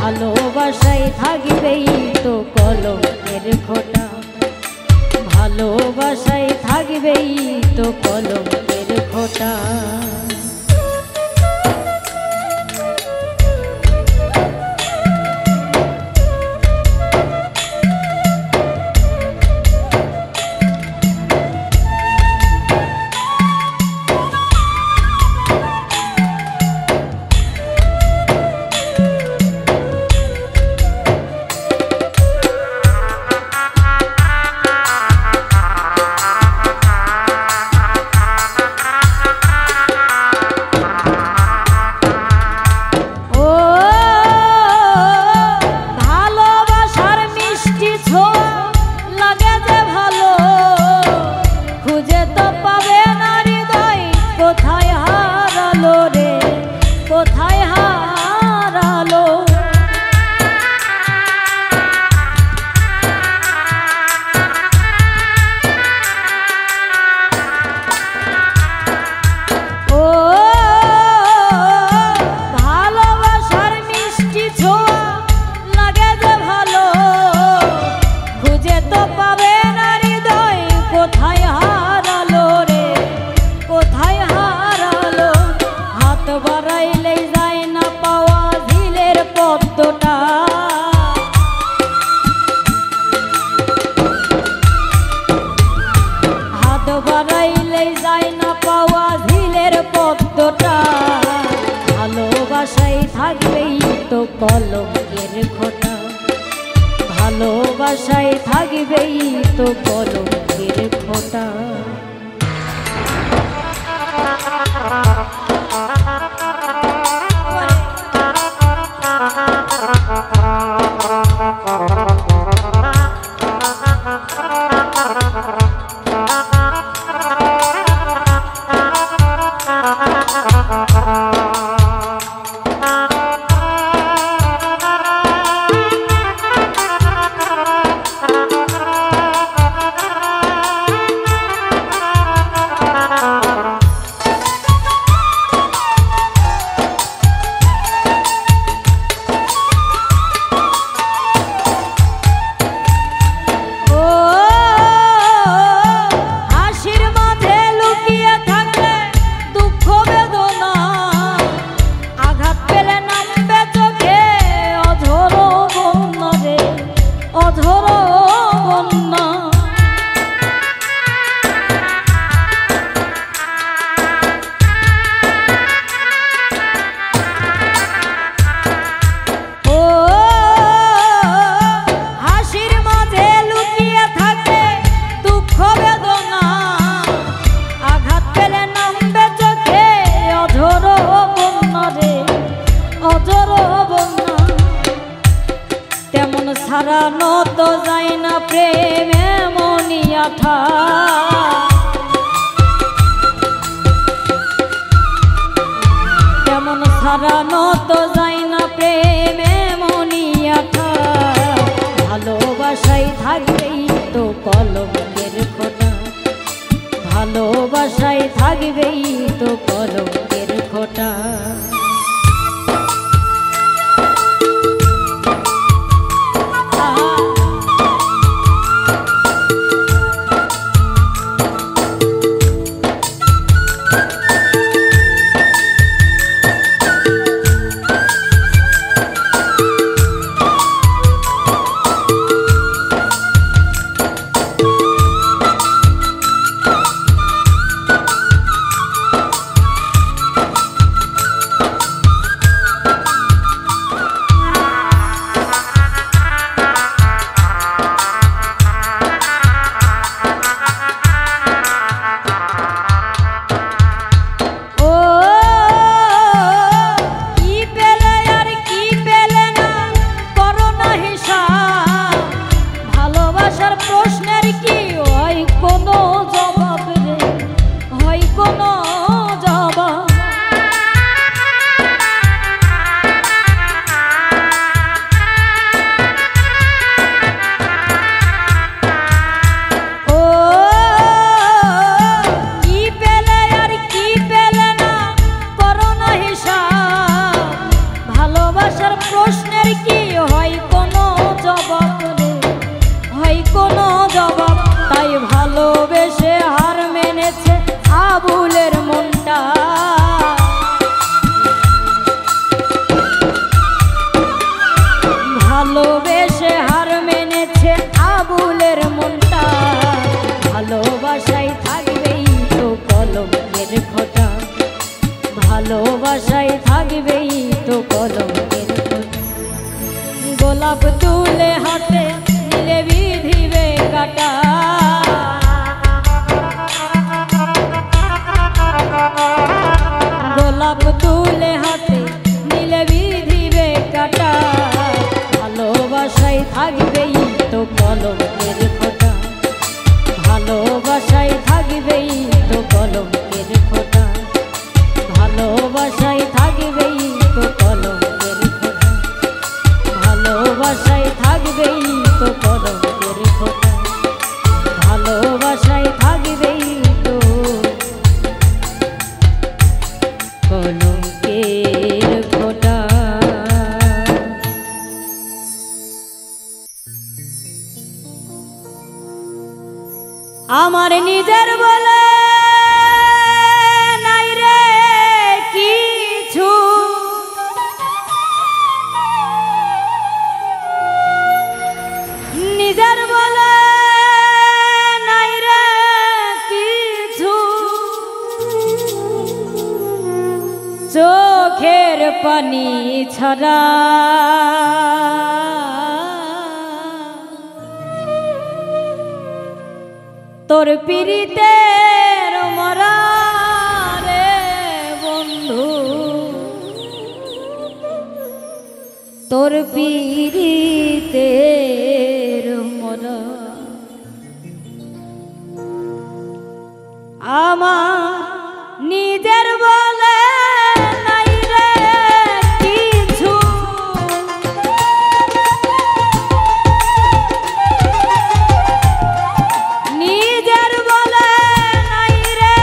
ভালোবাসায় থাকবেই তো কলঙ্কের খোঁটা, ভালোবাসায় থাকবেই তো কলঙ্কের খোঁটা। ভালোবাসায় থাকবেই তো কলঙ্কের খোঁটা, ভালোবাসায় থাকবেই তো কলঙ্কের খোঁটা। তো যায় না প্রেমে মনিয়াঠা কেমন সারানো তো যায় না প্রেমে মনিয়াঠা ভালোবাসাই থাকবেই তো কলঙ্কের খোঁটা ভালোবাসাই থাকবেই তো কলঙ্কের খোঁটা ভালোবেসে হার মেনেছে আবুলের মনটা ভালোবেসে হার মেনেছে আবুলের মনটা ভালোবাসাই থাকবেই তো কলঙ্কের খোঁটা ভালোবাসাই থাকবেই তো কলঙ্কের খোঁটা গোলাপ তুলে হাতে নিলে বিধিবে কাটা গোলাপ তুলে হাতে নিলে বিধিবে কাটা ভালোবাসাই থাকবেই তো কলঙ্কের খোঁটা ভালোবাসাই থাকবেই তো কলঙ্কের খোঁটা ভালোবাসাই থাকবেই তো কলঙ্কের খোঁটা ভালোবাসাই থাকবেই তো কলঙ্কের খোঁটা ভালোবাসাই থাকবেই তো কলঙ্কের খোঁটা আমার নিজের বলে নাই রে কিছু নিজের বলে নাই রে কিছু চোখের পানি ছাড়া তোর পিরিতের মরা রে বন্ধু তোর পিরিতের মরা আমার নিজের বলে নাই রে কিছু নিজের বলে নাই রে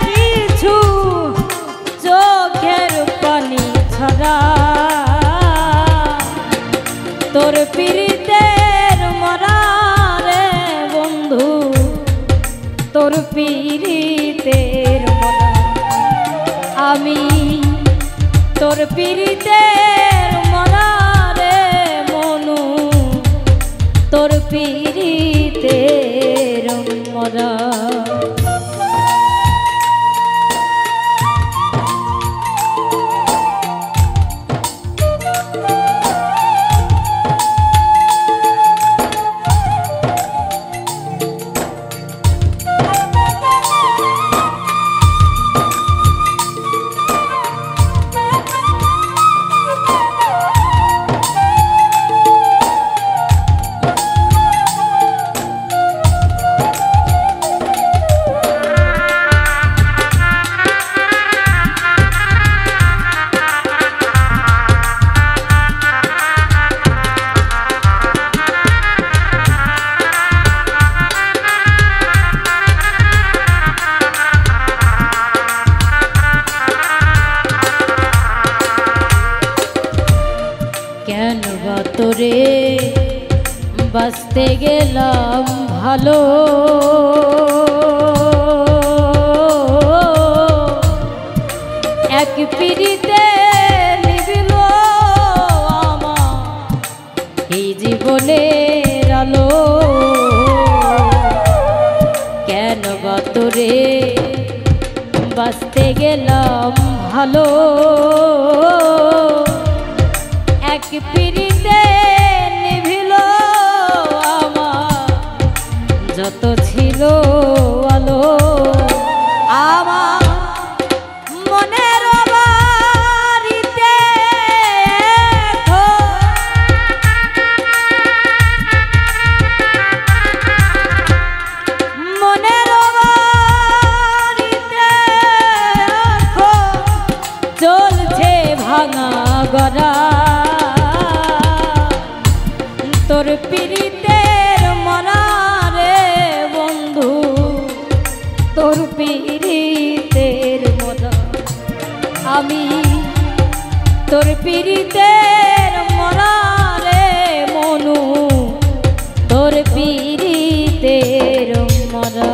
কিছু চোখের পানি ছাড়া তোর পিরিতের মরা রে বন্ধু তোর পিরিতের মরা আমি তোর পিরিতের মরা রে মনু তোর পিরিতের মরা বাঁচতে গেলাম ভালো এক পিড়িতে নিবিল আমার এই জীবনের আলো কেন বা তোরে বাঁচতে গেলাম ভালো এক পিড়িতে নিভিল আমার যত ছিল আলো আমার মনের বাড়িতে মনের বাড়িতে চলছে ভাঙা গড়া তোর পীড়িতের মরা রে বন্ধু তোর পীড়িতের মরা আমি তোর পীড়িতের মরা রে মনু তোর পীড়িতের মরা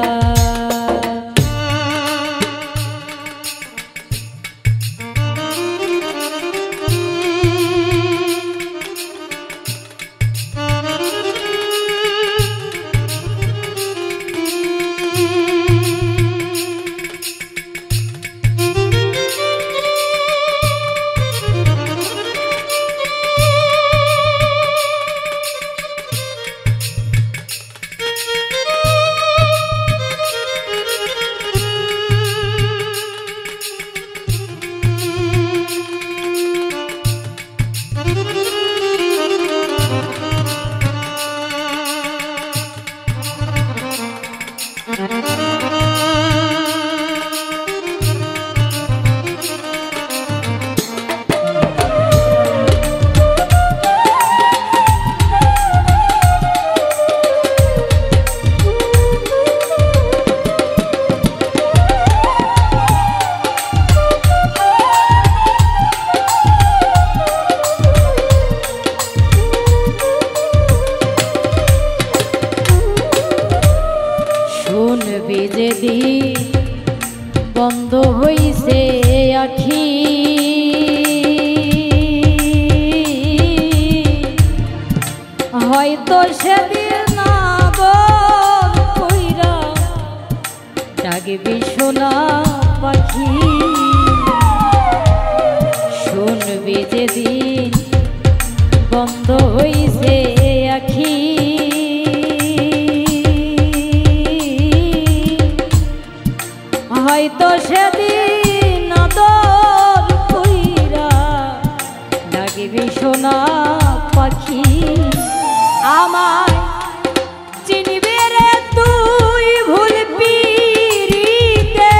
যেদিন বন্ধ হইছে আখি হয়তো সেদিন কইরা ডাকবি সোনা পাখি শুনবি যেদিন বন্ধ হইছে আখি হয়তো সেদিন দল কইরা ডাকবি সোনা পাখি আমায় চিনবি রে তুই ভুল পিরিতে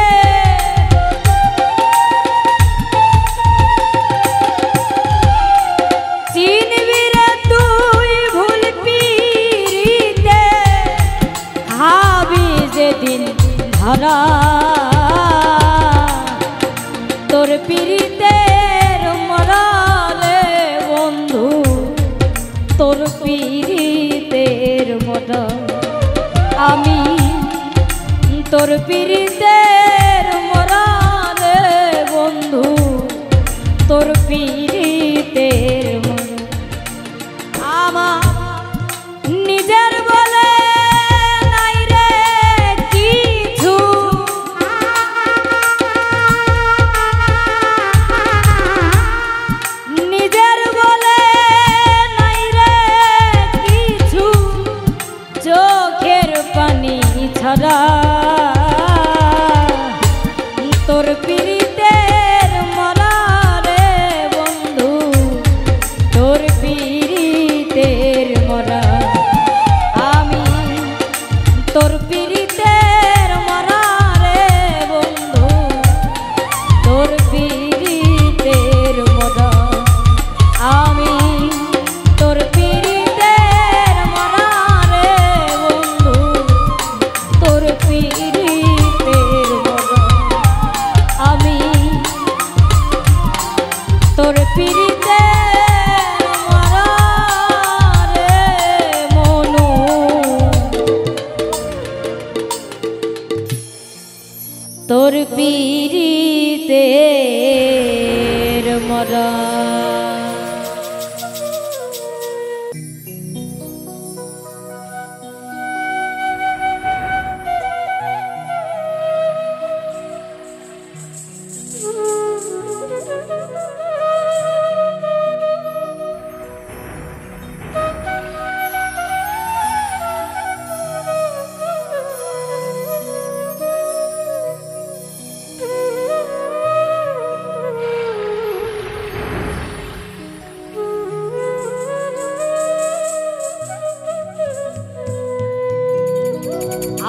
চিনবি রে তুই ভুল পিরিতে হাবি যেদিন ধরা তোর পীড়িতের মরালে বন্ধু তোর পীড়িতের মরা আমি তোর পীড়িতের মরালে বন্ধু তোর পীড়িতের মরা আমার নিজের বলে নাই রে কিছু নিজের বলে নাই রে কিছু চোখের পানি ছাড়া তোর পীড়িতের মরা রে বন্ধু তোর পীড়িতের মরা আমি তোর পীড়িতের মরা রে বন্ধু তোর পীড়িতের মরা আমি তোর পীড়িতের মরা রে বন্ধু তোর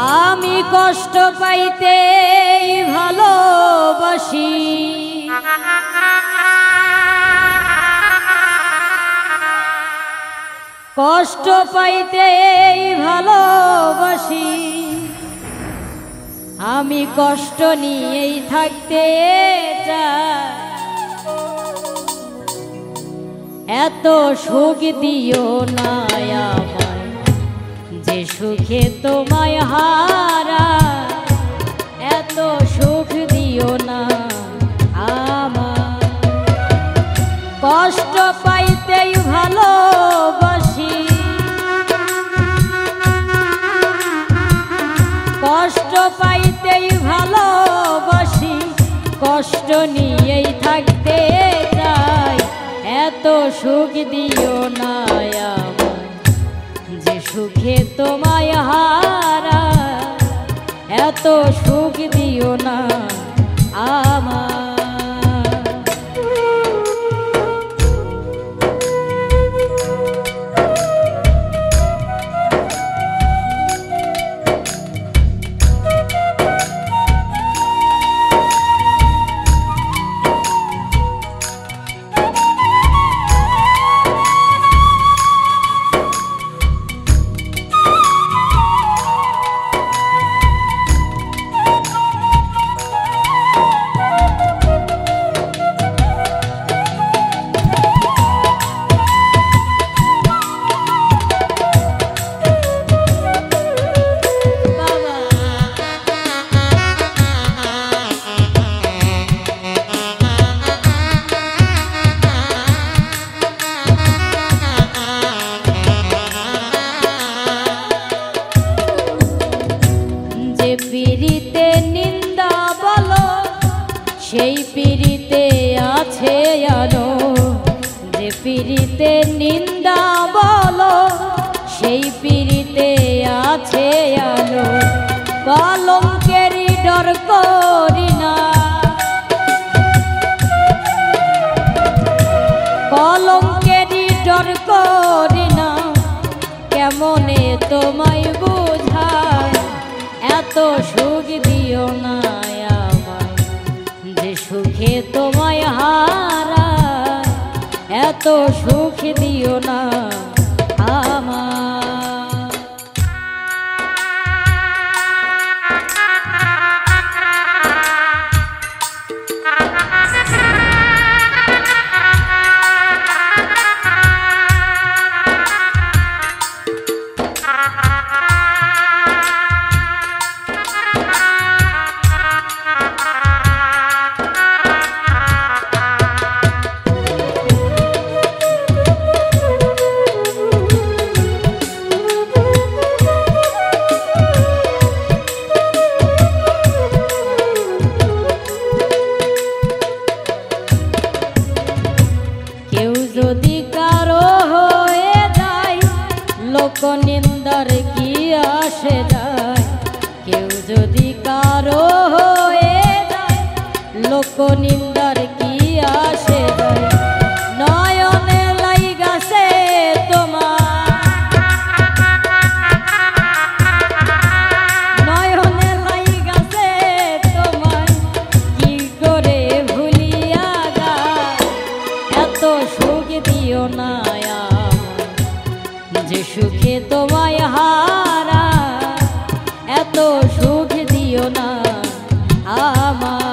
আমি কষ্ট পাইতে ভালোবাসি, কষ্ট পাইতে ভালোবাসি, আমি কষ্ট নিয়েই থাকতে চাই। এত সুখ দিও না আমায় যে সুখে তোমায় হারা, এত সুখ দিও না আমায়। কষ্ট পাইতেই ভালোবাসি, কষ্ট পাইতেই ভালোবাসি, কষ্ট নিয়েই থাকতে চাই। এত সুখ দিও না আমায় যে সুখে তোমায় হারা, এত সুখ দিও না আমায়। পিরিতে নিন্দা বলো সেই পিরিতে আছে আলো, যে পিরিতে নিন্দা বলো সেই পিরিতে আছে আলো। কলঙ্কেরই ডর করি না, কলঙ্কেরই ডর করি না, কেমনে তোমায় বোঝায়। এত সুখ দিও না আমায় যে সুখে তোমায় হারা, এত সুখ দিও না আমায়। যদি কারো হয়ে যায় লোক নিন্দার কি আসে যায়, কেউ যদি কারো হয়ে যায় লোক নিন্দার কি আসে যায়। নয়নে লাইগাছে তোমার, নয়নে লাইগাছে তোমার, কি করে ভুলিয়া যায়। এত সুখ দিও না যে সুখে তোমায় হারা, এত সুখ দিও না আমায়।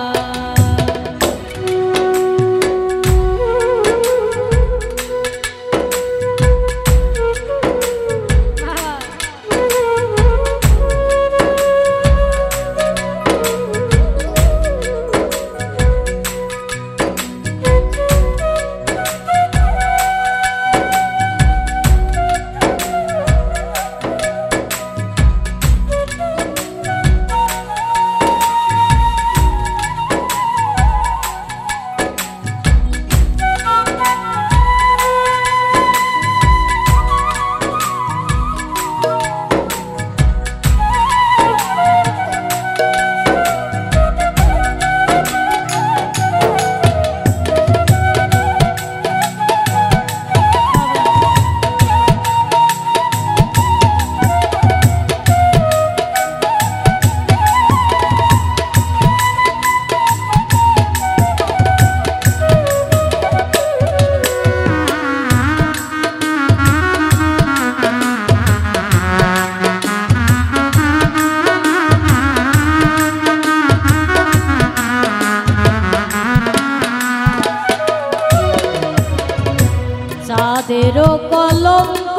যাদেরও কলঙ্ক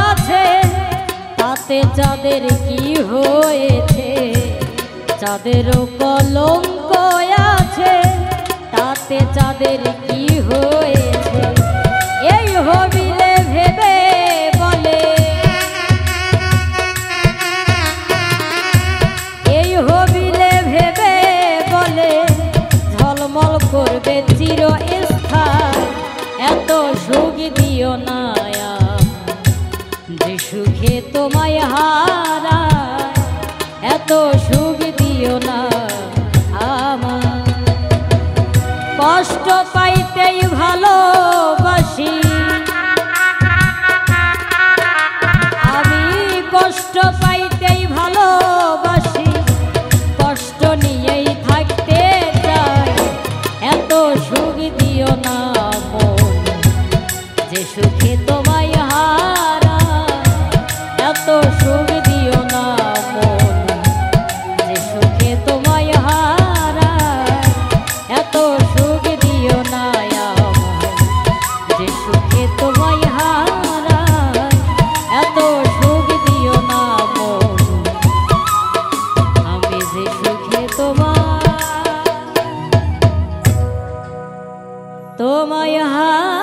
আছে তাতে যাদের কি হয়েছে, যাদেরও কলঙ্ক আছে তাতে যাদের কি হয়েছে, এই হবিলে ভেবে বলে, এই হবিলে ভেবে বলে ঝলমল করবে চিরস্থায়ী। এত সুখ দিও না যে সুখে তোমায় হারায়, এত সুখ দিও না আমার। কষ্ট পাইতেই ভালোবাসি আমি, কষ্ট পাইতেই ভালোবাসি, কষ্ট নিয়েই থাকতে চাই। এত সুখ দিও না মন যে সুখে তোমায় হারায়, এত সুখ দিও না মন যে সুখে তোমায় হারায়, এত সুখ দিও না আমার যে সুখে তোমায় হারায়, এত সুখ দিও না মন আমি যে সুখে তোমায় হারায়।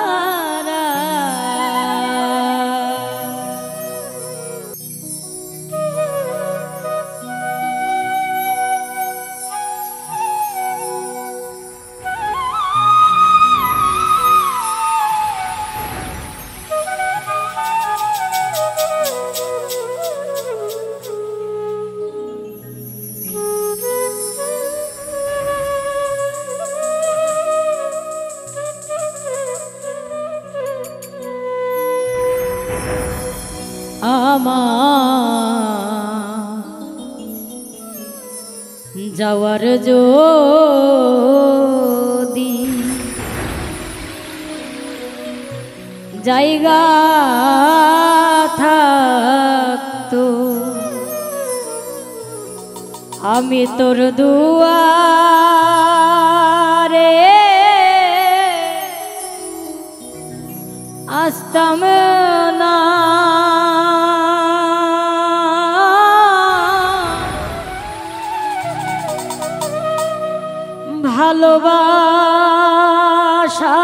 আমার যাওয়ার যদি জায়গা থাকতো আমি তোর দুয়ারে আসতাম না, ভালোবাসা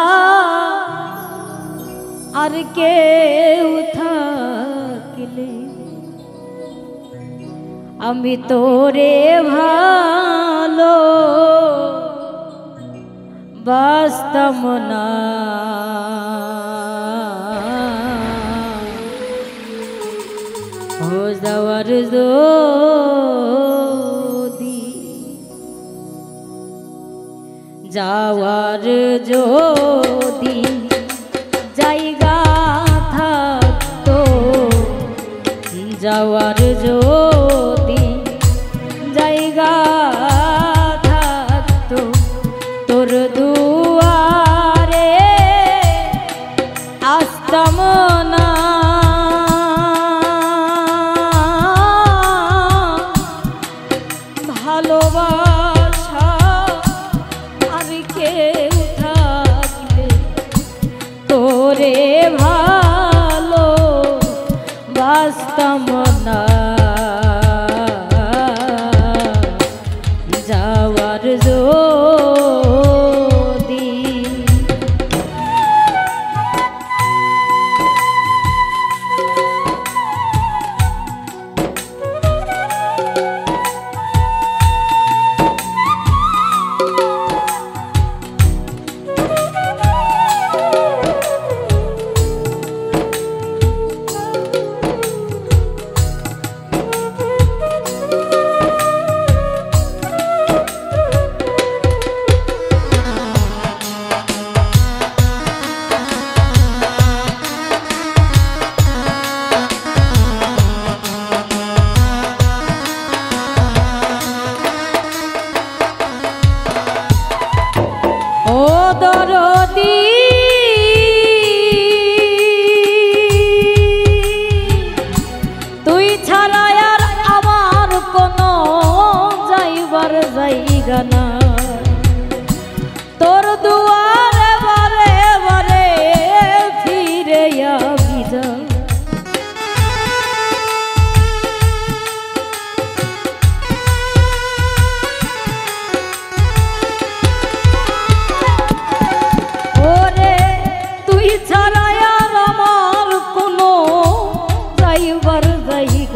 আর কেউ থাকলে আমি তোরে ভালো বাসতাম না। हो যাওয়ার যদি, যাওয়ার যদি জায়গা থাকতো, যাওয়ার যদি জায়গা থাকতো তোর দুয়ারে আসতাম না, ভালোবাসা আর কেউ থাকলে তোরে ভালো বাসতাম না। যাওয়ার যদি দরদি তুই ছাড়া আর আমার কোনো যাইবার জায়গা না, তোর দুয়ারে বারে বারে ফিরে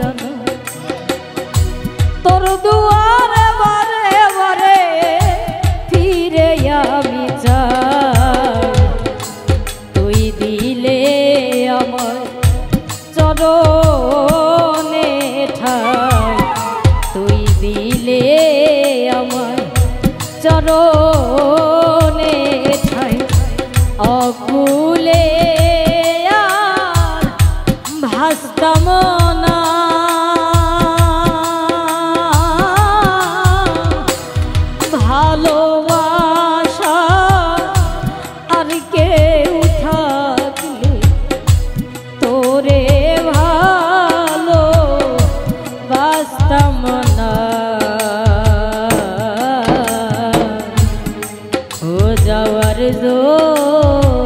জানো তোর দুয়ারে বারে বারে ফিরে আমি যাই তুই দিলে আমার চরণে ঠাই তুই দিলে আমার চরণে ঠাই অকুলে আর ভাসতাম না ভালোবাসা আর কেউ থাকলে তোরে ভালো বাসতাম না ও যাওয়ার যদি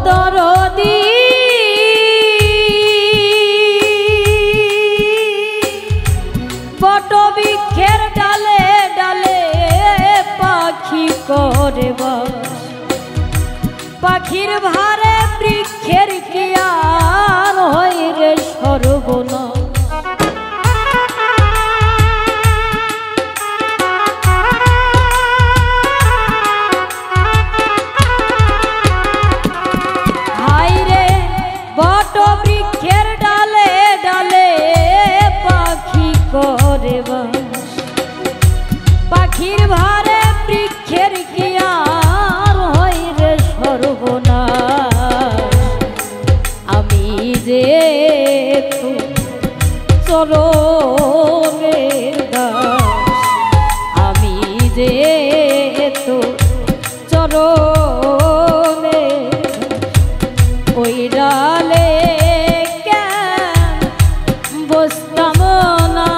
দরদি বটবৃক্ষের ডালে ডালে পাখি করে বাস পাখির ভারে বৃক্ষের কি আর হয় রে সর্বনাশ বৃক্ষের ডালে ডালে পাখি করে বাস পাখির ভারে বৃক্ষের কি আর হয় রে সর্বনাশ আমি যে চরণের দাস আমি যে চরণে ওই ডালে বসতাম না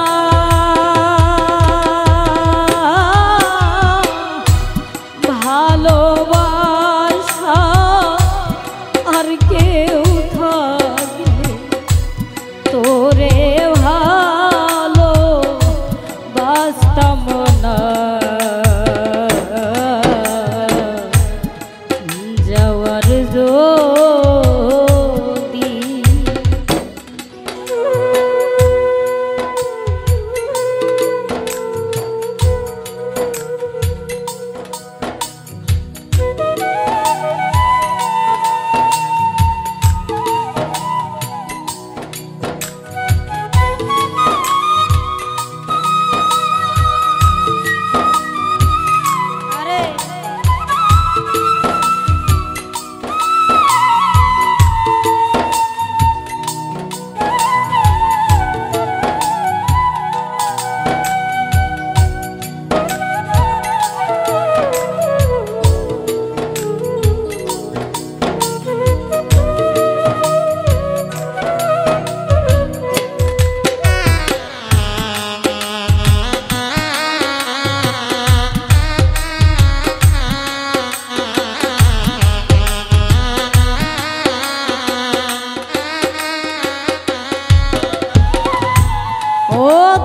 ভালোবাসা আর কেউ থাকলে তোরে ভালো বাসতাম না যাওয়ার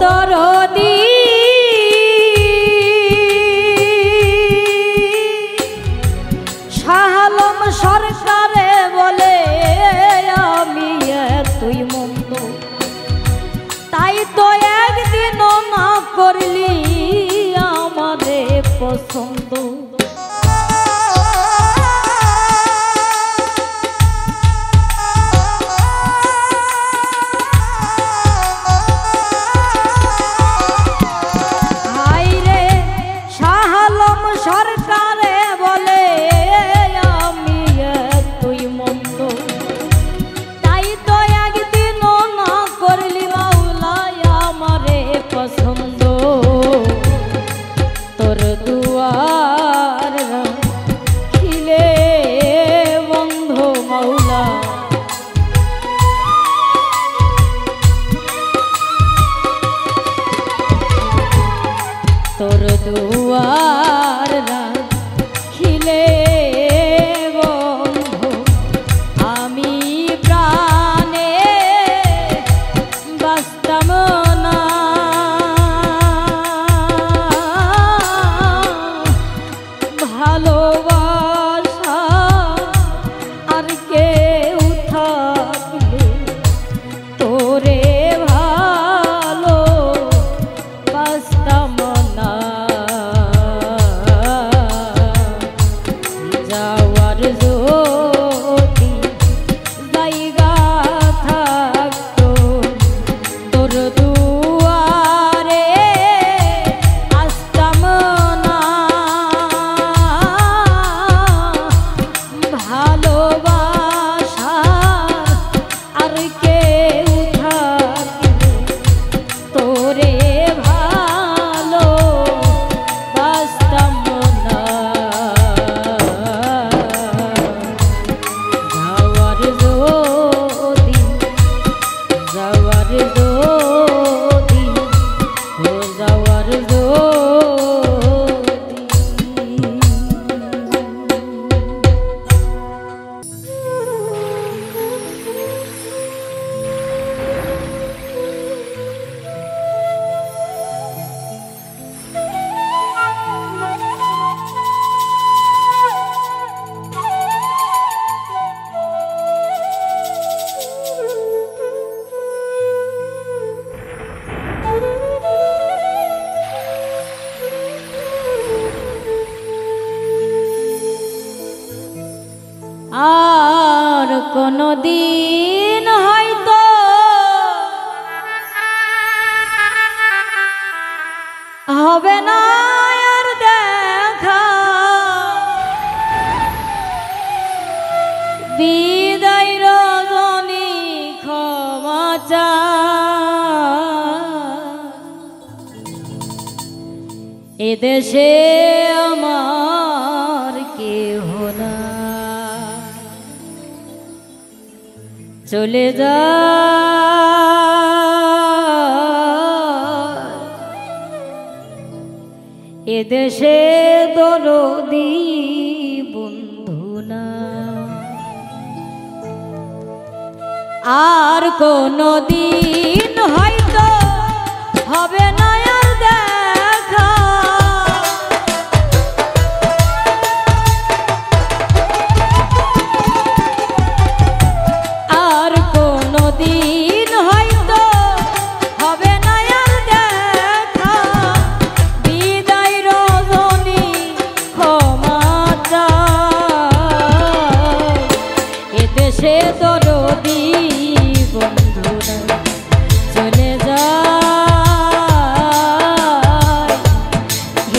দরদি শাহ আলম সরকারে বলে আমি তুই মন্দ তাই তো একদিন না করলি আমাদের পছন্দ সরকারে বলে আমি তুই মন্দ, তাই তো একদিনও না করলি মাওলা আমারে পছন্দ। তোর দুয়ার খিলে বন্ধ মাওলা, তোর দুয়ার খিলে বন্ধু আমি প্রাণে বাঁচতাম না। ভালোবাসা আর কেউ থাকলে তোরে ভালো বাঁচতাম না। যাওয়ার যদি জায়গা থাকতো তোর দুয়ারে আসতাম না। ভালোবাসা আর কেউ থাকলে তোরে ভালো বাঁচতাম না। যাওয়ার যদি যাওয়ার যদি যাওয়ার যদি আর কোনো দিন হয়তো হবে না আর দেখা, বিদায় রজনী ক্ষমা চা। এদেশে আমার কেহ না, চলে যা এদেশে দরদি বন্ধু না। আর কোনো দিন হয়তো হবে না আর দেখা, আর কোনো দিন হয়তো হবে না আর দেখা, বিদায় রজনী ক্ষমা চা। এদেশে দরদি বন্ধুরা চলে যায়,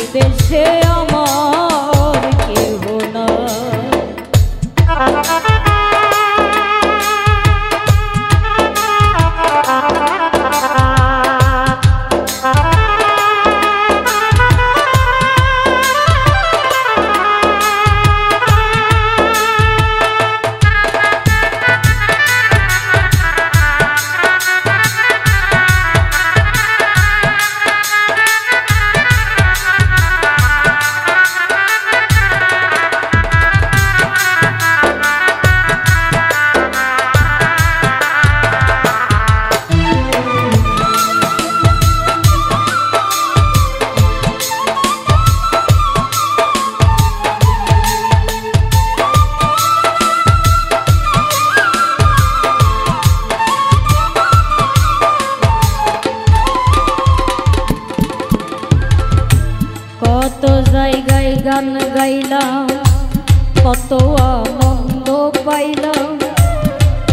এদেশে আমার কেহ না। কত জায়গায় গান গাইলাম, কত আনন্দ পাইলাম,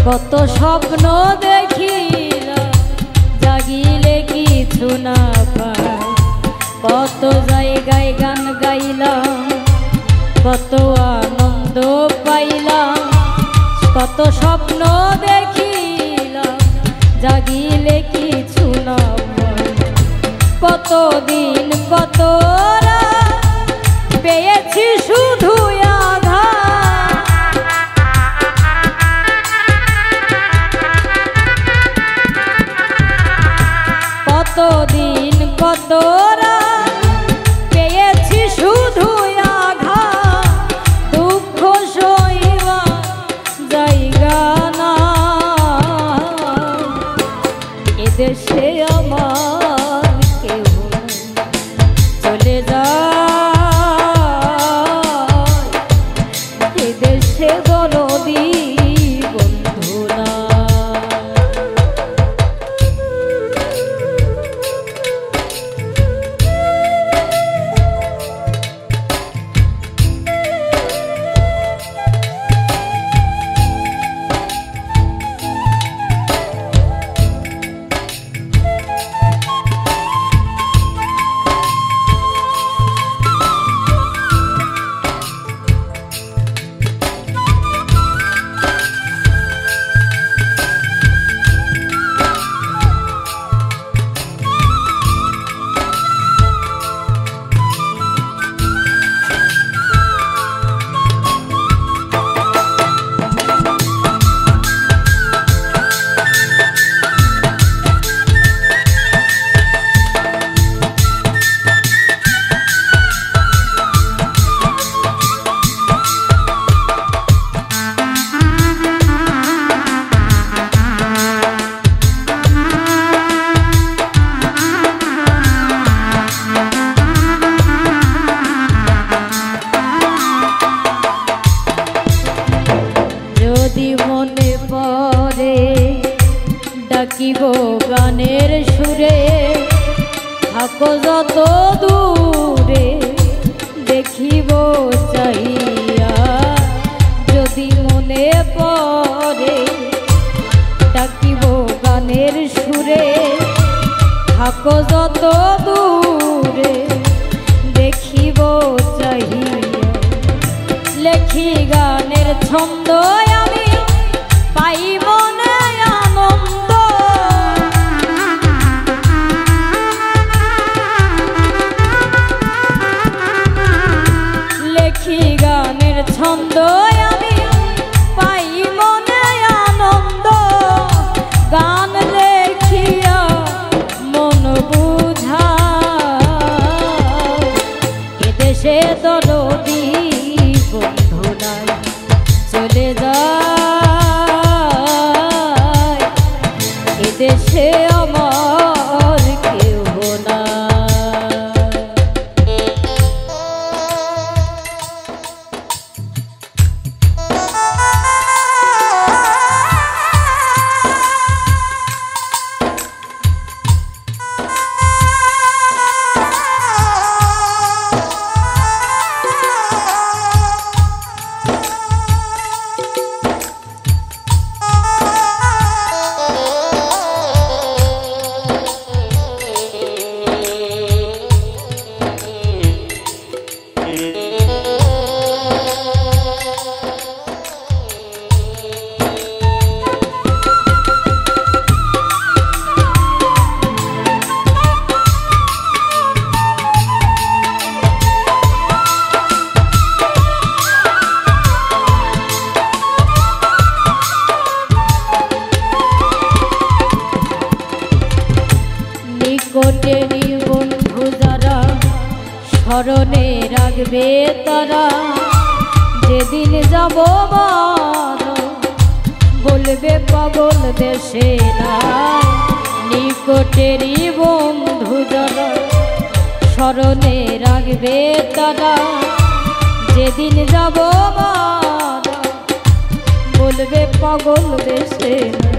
কত স্বপ্ন দেখিলাম, জাগিলে কিছু না পাই। কত জায়গায় গান গাইলাম, কত আনন্দ পাইলাম, কত স্বপ্ন দেখিলাম, জাগিলে কিছু না কতদিন কত পেয়েছি শুধু আঘাত। কতদিন কত পেয়েছি শুধু আঘাত, দুঃখ সইবা জায়গা না এদেশে আমার কেউ চলে যায়, এদেশে দরদি বন্ধু না। মনে পড়ে ডাকিব গানের সুরে, থাকো যত দূরে দেখিব চাইয়া। যদি মনে পড়ে ডাকিব গানের সুরে, থাকো যত দূরে দেখিব চাইয়া। লেখি গানের ছন্দ আমি পাই মনে আনন্দ, লেখি গানের ছন্দ আমি পাই মনে আনন্দ। গান লেখিয়া মন বুঝায়, এদেশে দরদি বন্ধু নাই চলে যায়, এদেশে আমার কেউ না। নিকটেরই বন্ধু যারা স্মরণে রাখবে তারা, যেদিন যাব বলবে পাগল দেশে নাই। নিকটেরই বন্ধু যারা স্মরণে রাখবে তারা, যেদিন যাব বলবে পাগল দেশে নাই।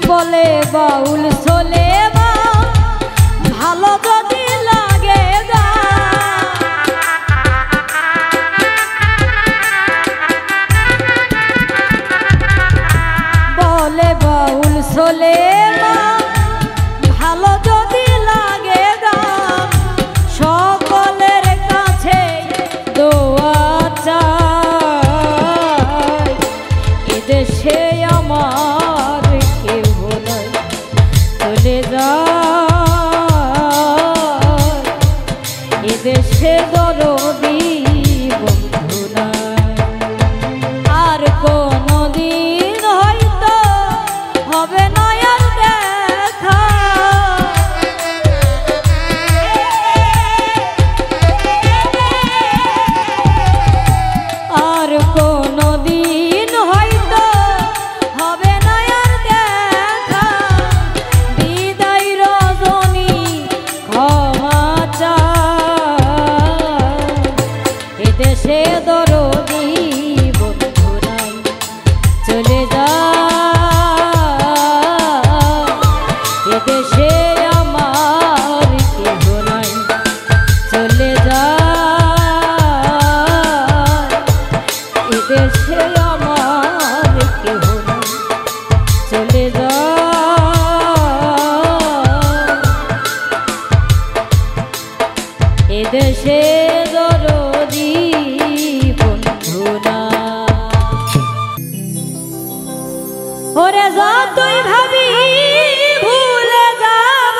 বলে বাউল চলে ভালো যদি লাগে যা, বলে বাউল চলে ভালো যদি লাগে গা। এদেশে দরদি বন্ধু নাই চলে যা এদেশে আমার কেহ নাই চলে যা এদেশে আমার কেহ নাই চলে যা এদেশে দরদি বন্ধু নাই। ওরে যতই ভাবি ভুলে যাব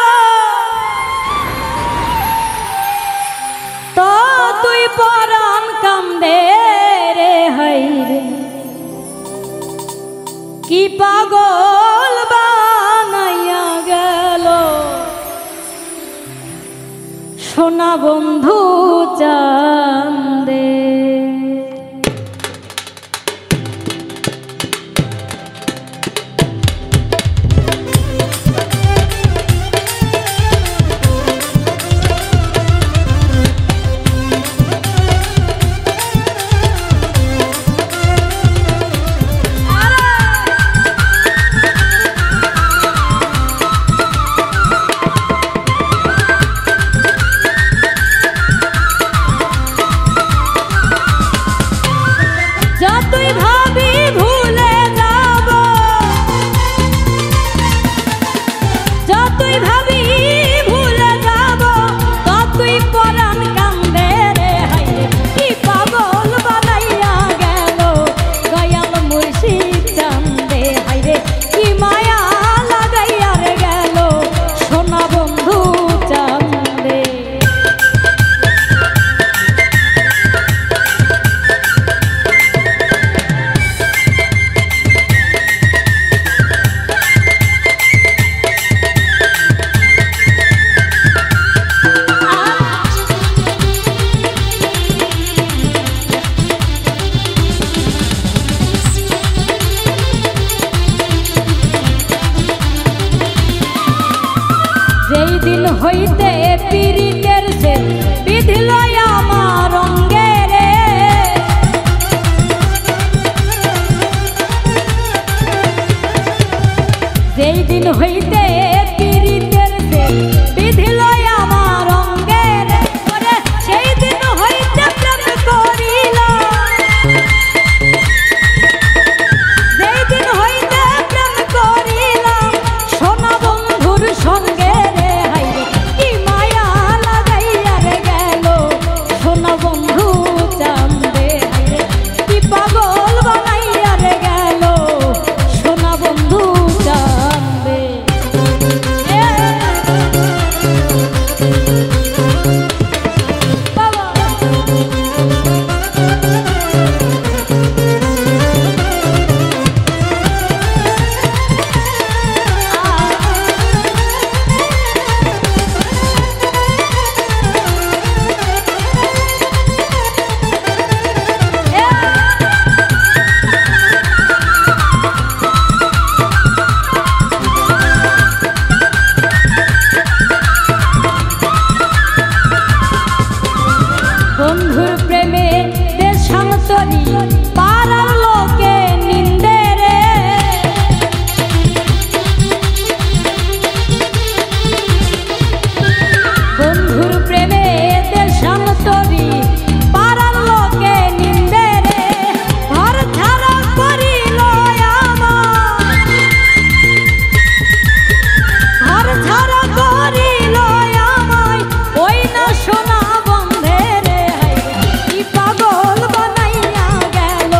ততই পরাণ কান্দে রে হাইরে কি পাগল বানাইয়া গেল সোনা বন্ধু চান্দে। যেই দিন হইতে পীড়িতের সে বিধিল আমার অঙ্গে রে যেই দিন হইতে পীড়িতের সে বিধিল আমার অঙ্গে রে ওরে সেই দিন হইতে প্রেম করিলাম যেই দিন হইতে প্রেম করিলাম সোনা বন্ধুর সঙ্গে বন্ধুর প্রেমে দেশান্তরী পাড়ার লোকে নিন্দে রে বন্ধুর প্রেমে দেশান্তরী পাড়ার লোকে নিন্দে রে ঘর ছাড়া করিল আমার ঘর ছাড়া করিল আমায় ওই না সোনা বন্ধে রে পাগল বানাইয়া গেল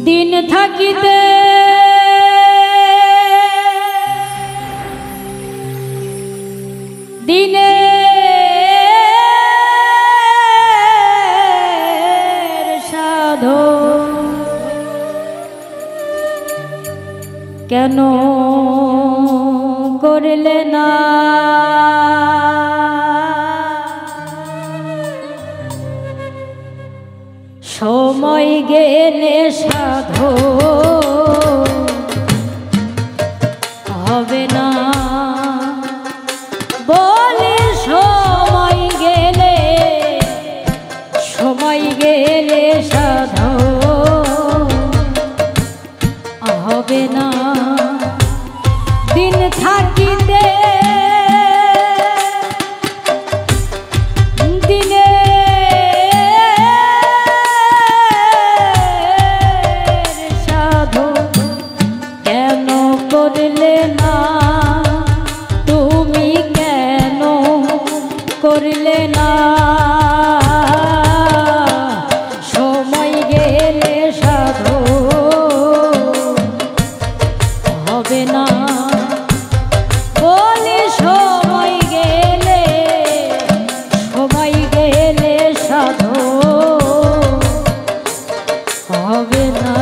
দিন থাকিতে দিনে সাধো কেন করলে না সময় গেলে সাধো হবে না বলে সময় গেলে সাধো হবে না দিন থাকিতে দিনে সাধো কেন করলে না তুমি কেন করলে না সময় গেলে সাধো হবে না বলি সময় গেলে সাধো হবে না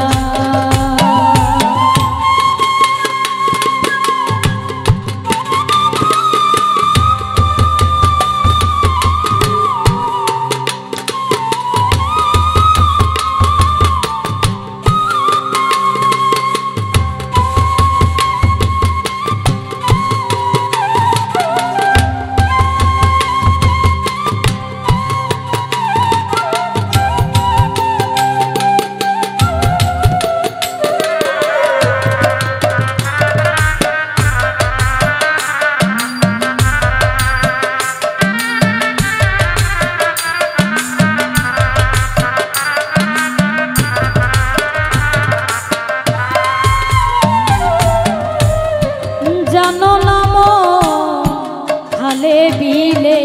বিলে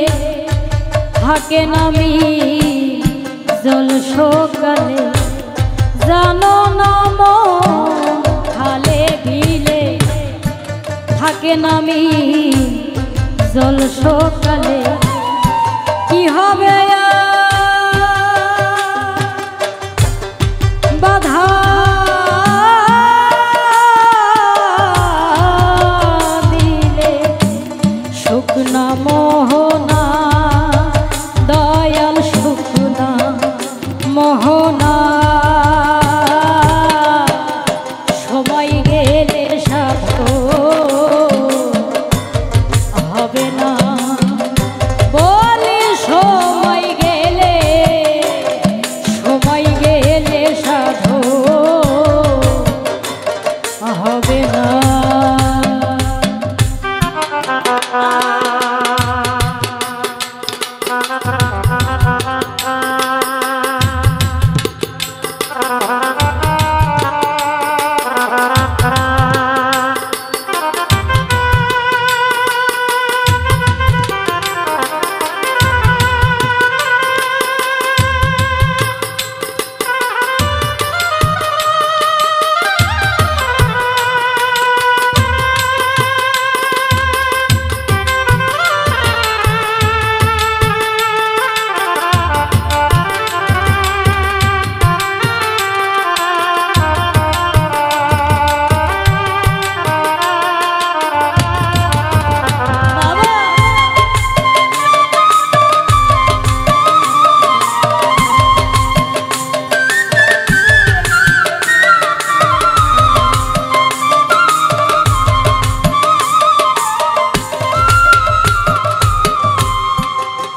থাকে নামি জল সকালে জানো নাম খালে বিলে থাকে নামি জল সকালে কি হবে বাধা শুকনা মোহনা দয়াল শুকনা মোহনা সময় গেলে সাধো হবে না বলি সময় গেলে সাধো হবে না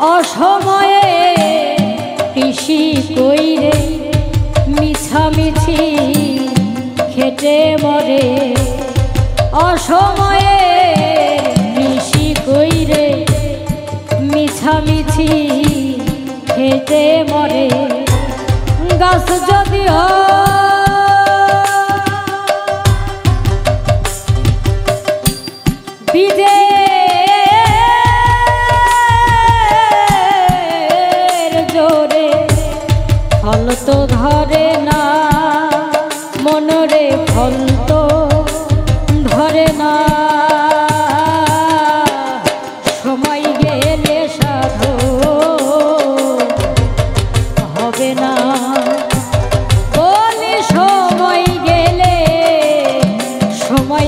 অসময়ে কৃষি কইরে মিছামিছি খেটে মরে অসময়ে কৃষি কইরে মিছামিছি খেটে মরে গাছ যদি বিদে তো ধরে না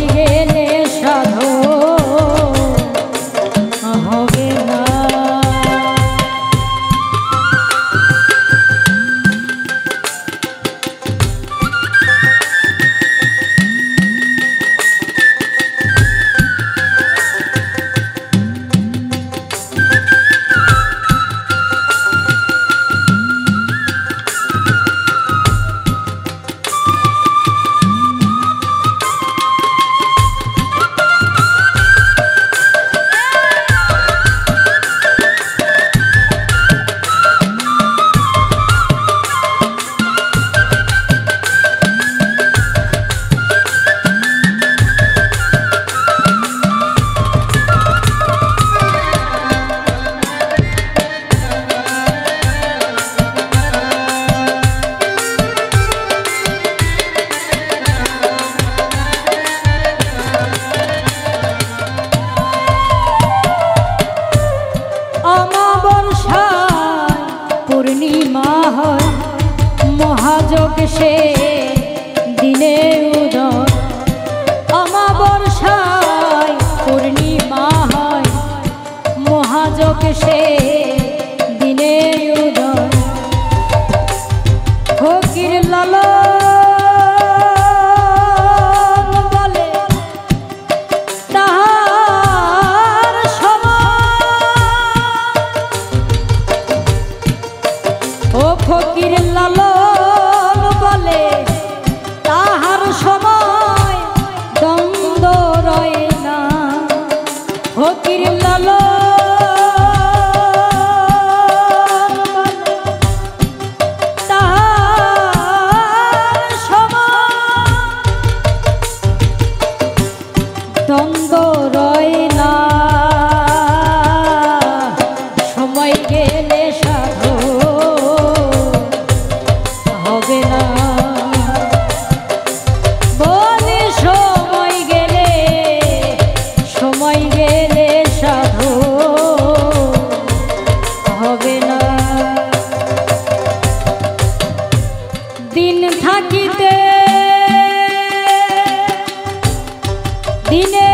সময় গেলে সাধু হবে না। পূর্ণিমা হয় মহাযোগ সে দিনে উদয়। অমাবস্যায় পূর্ণিমা হয় মহাযোগ সে দিনে উদয়। ফকির লালন বলে তাহার ও ফকির লালন বলে তাহার সময় দ্বন্দ্ব রয় না। ফকির লালন বলে তাহার সময় দ্বন্দ্ব রয় না। সময় গেলে সাধু হবে না। বলি সময় গেলে সাধু হবে না। দিন থাকিতে দিনে